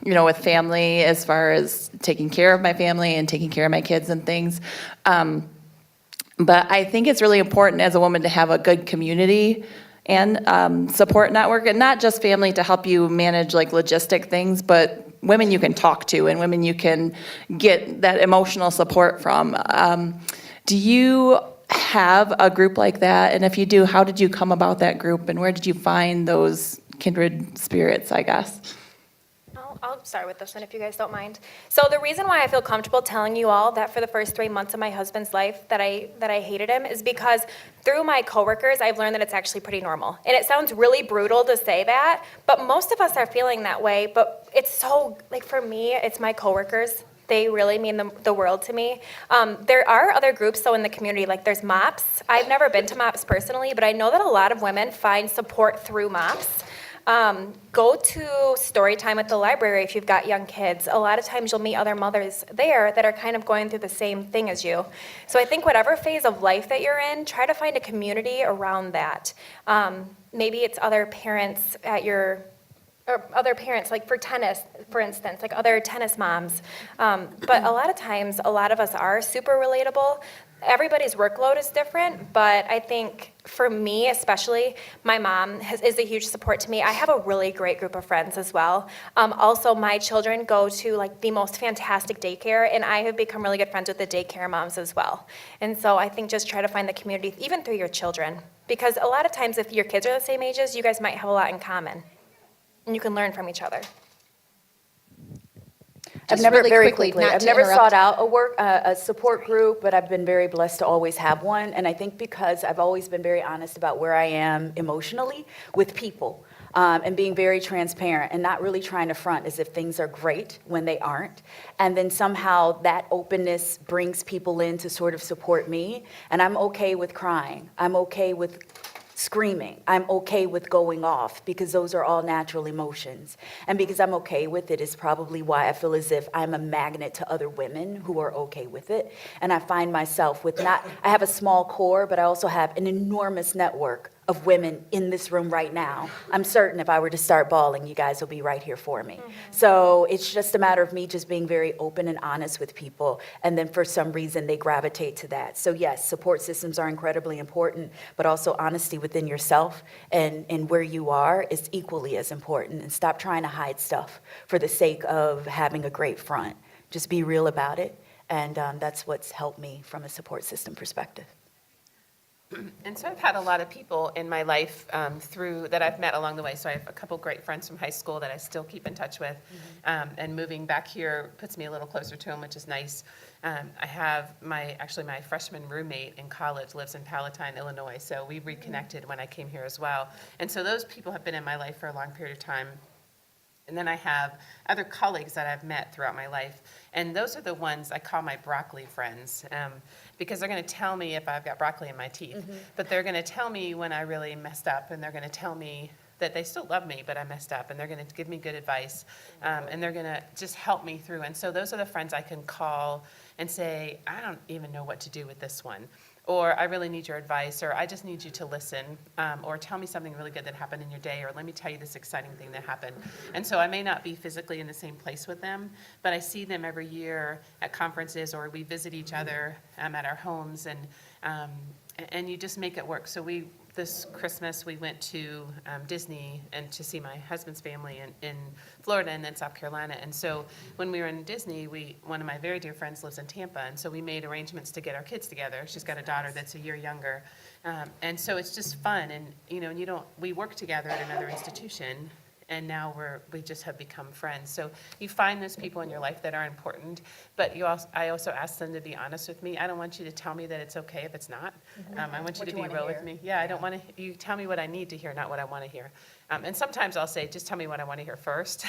with family as far as taking care of my family and taking care of my kids and things. But I think it's really important as a woman to have a good community and support network, and not just family to help you manage like logistic things, but women you can talk to and women you can get that emotional support from. Do you have a group like that? And if you do, how did you come about that group and where did you find those kindred spirits, I guess. I'll start with this one if you guys don't mind. So the reason why I feel comfortable telling you all that for the first 3 months of my husband's life that I hated him is because through my coworkers, I've learned that it's actually pretty normal. And it sounds really brutal to say that, but most of us are feeling that way. But it's so, like for me, it's my coworkers. They really mean the world to me. There are other groups, though, in the community, like there's MOPS. I've never been to MOPS personally, but I know that a lot of women find support through MOPS. Go to story time at the library if you've got young kids. A lot of times you'll meet other mothers there that are kind of going through the same thing as you. So I think whatever phase of life that you're in, try to find a community around that. Maybe it's other parents at your, or other parents, like for tennis, for instance, like other tennis moms. But a lot of times, a lot of us are super relatable. Everybody's workload is different, but I think for me especially, my mom is a huge support to me. I have a really great group of friends as well. Also, my children go to like the most fantastic daycare, and I have become really good friends with the daycare moms as well. And so I think just try to find the community, even through your children, because a lot of times if your kids are the same ages, you guys might have a lot in common, and you can learn from each other. Just I've never really very quickly, quickly. not I've to never interrupt. sought out a support group, but I've been very blessed to always have one. And I think because I've always been very honest about where I am emotionally with people, and being very transparent and not really trying to front as if things are great when they aren't. And then somehow that openness brings people in to sort of support me. And I'm okay with crying. I'm okay with screaming. I'm okay with going off because those are all natural emotions. And because I'm okay with it is probably why I feel as if I'm a magnet to other women who are okay with it. And I find myself with I have a small core, but I also have an enormous network of women in this room right now. I'm certain if I were to start bawling, you guys will be right here for me. So it's just a matter of me just being very open and honest with people, and then for some reason they gravitate to that. So yes, support systems are incredibly important, but also honesty within yourself and where you are is equally as important. And stop trying to hide stuff for the sake of having a great front. Just be real about it, and that's what's helped me from a support system perspective. And so I've had a lot of people in my life through that I've met along the way. So I have a couple great friends from high school that I still keep in touch with. And moving back here puts me a little closer to them, which is nice. I have my freshman roommate in college lives in Palatine, Illinois. So we reconnected when I came here as well. And so those people have been in my life for a long period of time. And then I have other colleagues that I've met throughout my life. And those are the ones I call my broccoli friends, because they're going to tell me if I've got broccoli in my teeth. But they're going to tell me when I really messed up, and they're going to tell me that they still love me, but I messed up, and they're going to give me good advice, and they're going to just help me through. And so those are the friends I can call and say, I don't even know what to do with this one. Or I really need your advice, or I just need you to listen, or tell me something really good that happened in your day, or let me tell you this exciting thing that happened. And so I may not be physically in the same place with them, but I see them every year at conferences, or we visit each other at our homes, and you just make it work. So this Christmas, we went to Disney and to see my husband's family in Florida and then South Carolina. And so when we were in Disney, one of my very dear friends lives in Tampa, and so we made arrangements to get our kids together. She's got a daughter that's a year younger. And so it's just fun. And, we work together at another institution, and now we just have become friends. So you find those people in your life that are important, but I also ask them to be honest with me. I don't want you to tell me that it's okay if it's not. I want you to be real with me. Yeah, I don't want to. You tell me what I need to hear, not what I want to hear. And sometimes I'll say, just tell me what I want to hear first,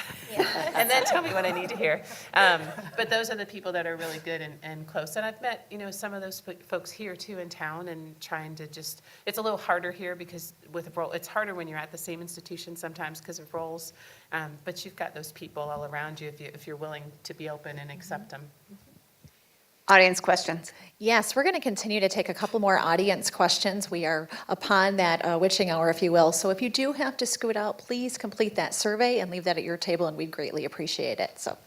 and then tell me what I need to hear. But those are the people that are really good and close. And I've met, some of those folks here too in town, and trying to it's a little harder here because it's harder when you're at the same institution sometimes because of roles. But you've got those people all around you if you're willing to be open and accept them. Audience questions. Yes, we're going to continue to take a couple more audience questions. We are upon that witching hour, if you will. So if you do have to scoot out, please complete that survey and leave that at your table, and we'd greatly appreciate it. So.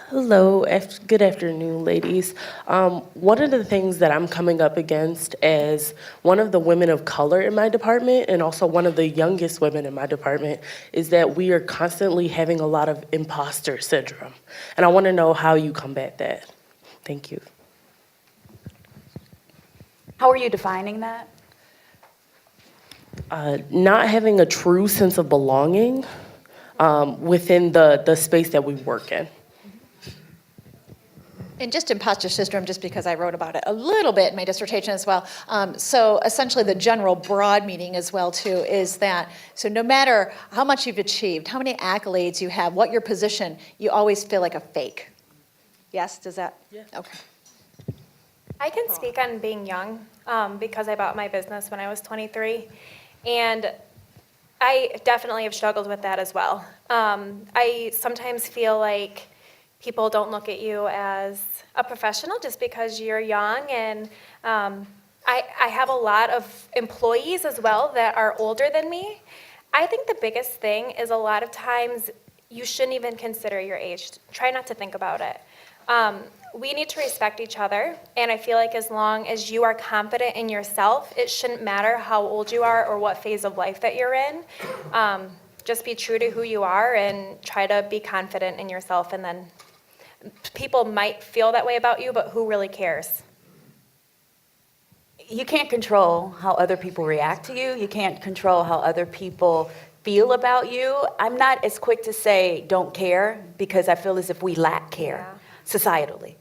Hello, good afternoon, ladies. One of the things that I'm coming up against as one of the women of color in my department, and also one of the youngest women in my department, is that we are constantly having a lot of imposter syndrome. And I want to know how you combat that. Thank you. How are you defining that? not having a true sense of belonging within the space that we work in. And just imposter syndrome, just because I wrote about it a little bit in my dissertation as well. So essentially the general broad meaning as well too is that, so no matter how much you've achieved, how many accolades you have, what your position, you always feel like a fake. Yes, does that? Yeah. Okay. I can speak on being young because I bought my business when I was 23. And I definitely have struggled with that as well. I sometimes feel like people don't look at you as a professional just because you're young. And I have a lot of employees as well that are older than me. I think the biggest thing is a lot of times you shouldn't even consider your age. Try not to think about it. We need to respect each other, and I feel like as long as you are confident in yourself, it shouldn't matter how old you are or what phase of life that you're in. Just be true to who you are and try to be confident in yourself, and then people might feel that way about you, but who really cares? You can't control how other people react to you. You can't control how other people feel about you. I'm not as quick to say don't care because I feel as if we lack care societally.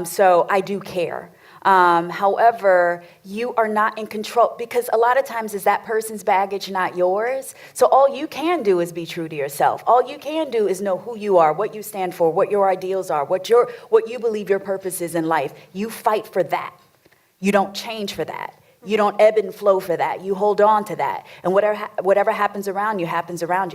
So I do care. However, you are not in control because a lot of times is that person's baggage, not yours. So all you can do is be true to yourself. All you can do is know who you are, what you stand for, what your ideals are, what you believe your purpose is in life. You fight for that. You don't change for that. You don't ebb and flow for that. You hold on to that. And whatever happens around you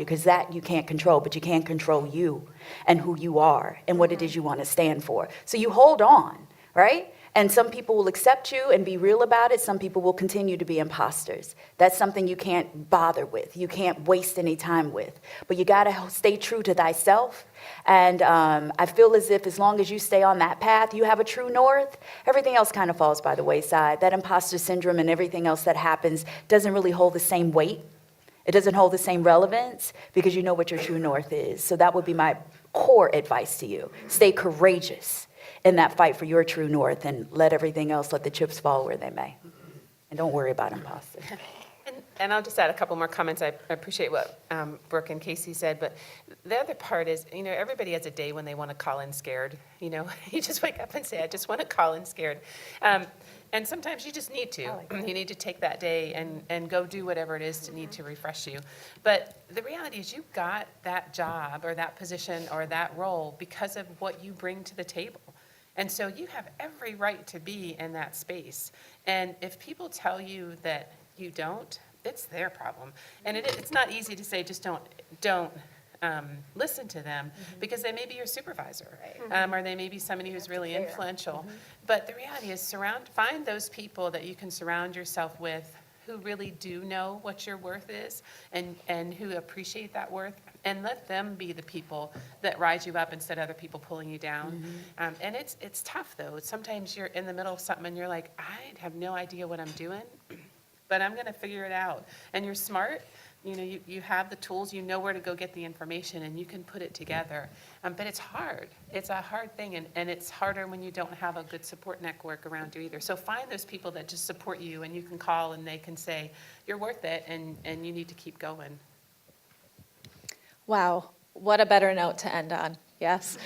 because that you can't control, but you can control you and who you are and what it is you want to stand for. So you hold on, right? And some people will accept you and be real about it. Some people will continue to be imposters. That's something you can't bother with. You can't waste any time with. But you got to stay true to thyself. And I feel as if as long as you stay on that path, you have a true north, everything else kind of falls by the wayside. That imposter syndrome and everything else that happens doesn't really hold the same weight. It doesn't hold the same relevance because you know what your true north is. So that would be my core advice to you. Stay courageous in that fight for your true north and let everything else, let the chips fall where they may. And don't worry about imposters. And I'll just add a couple more comments. I appreciate what Brooke and Casey said, but the other part is, everybody has a day when they want to call in scared. You just wake up and say, I just want to call in scared. And sometimes you just need to. You need to take that day and go do whatever it is to need to refresh you. But the reality is you got that job or that position or that role because of what you bring to the table. And so you have every right to be in that space. And if people tell you that you don't, it's their problem. And it's not easy to say just don't listen to them because they may be your supervisor, or they may be somebody who's really influential. But the reality is find those people that you can surround yourself with who really do know what your worth is and who appreciate that worth, and let them be the people that rise you up instead of other people pulling you down. And it's tough though. Sometimes you're in the middle of something and you're like, I have no idea what I'm doing, but I'm going to figure it out. And you're smart. You have the tools, you know where to go get the information, and you can put it together. But it's hard. It's a hard thing, and it's harder when you don't have a good support network around you either. So find those people that just support you, and you can call, and they can say, you're worth it, and you need to keep going. Wow, what a better note to end on. Yes.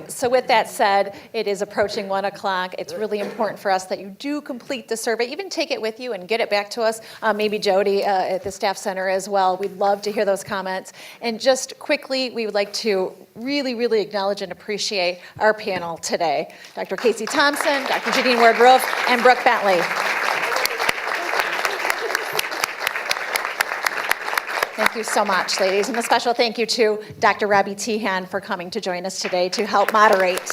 So with that said, it is approaching 1 o'clock. It's really important for us that you do complete the survey. Even take it with you and get it back to us. Maybe Jody at the Staff Center as well. We'd love to hear those comments. And just quickly, we would like to really, really acknowledge and appreciate our panel today. Dr. Casey Thompson, Dr. Janine Ward-Roof, and Brooke Bentley. Thank you so much, ladies. And a special thank you to Dr. Robbie Tehan for coming to join us today to help moderate.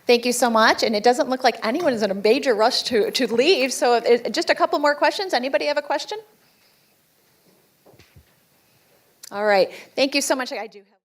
Thank you so much. And it doesn't look like anyone is in a major rush to leave. So just a couple more questions. Anybody have a question? All right. Thank you so much. I do have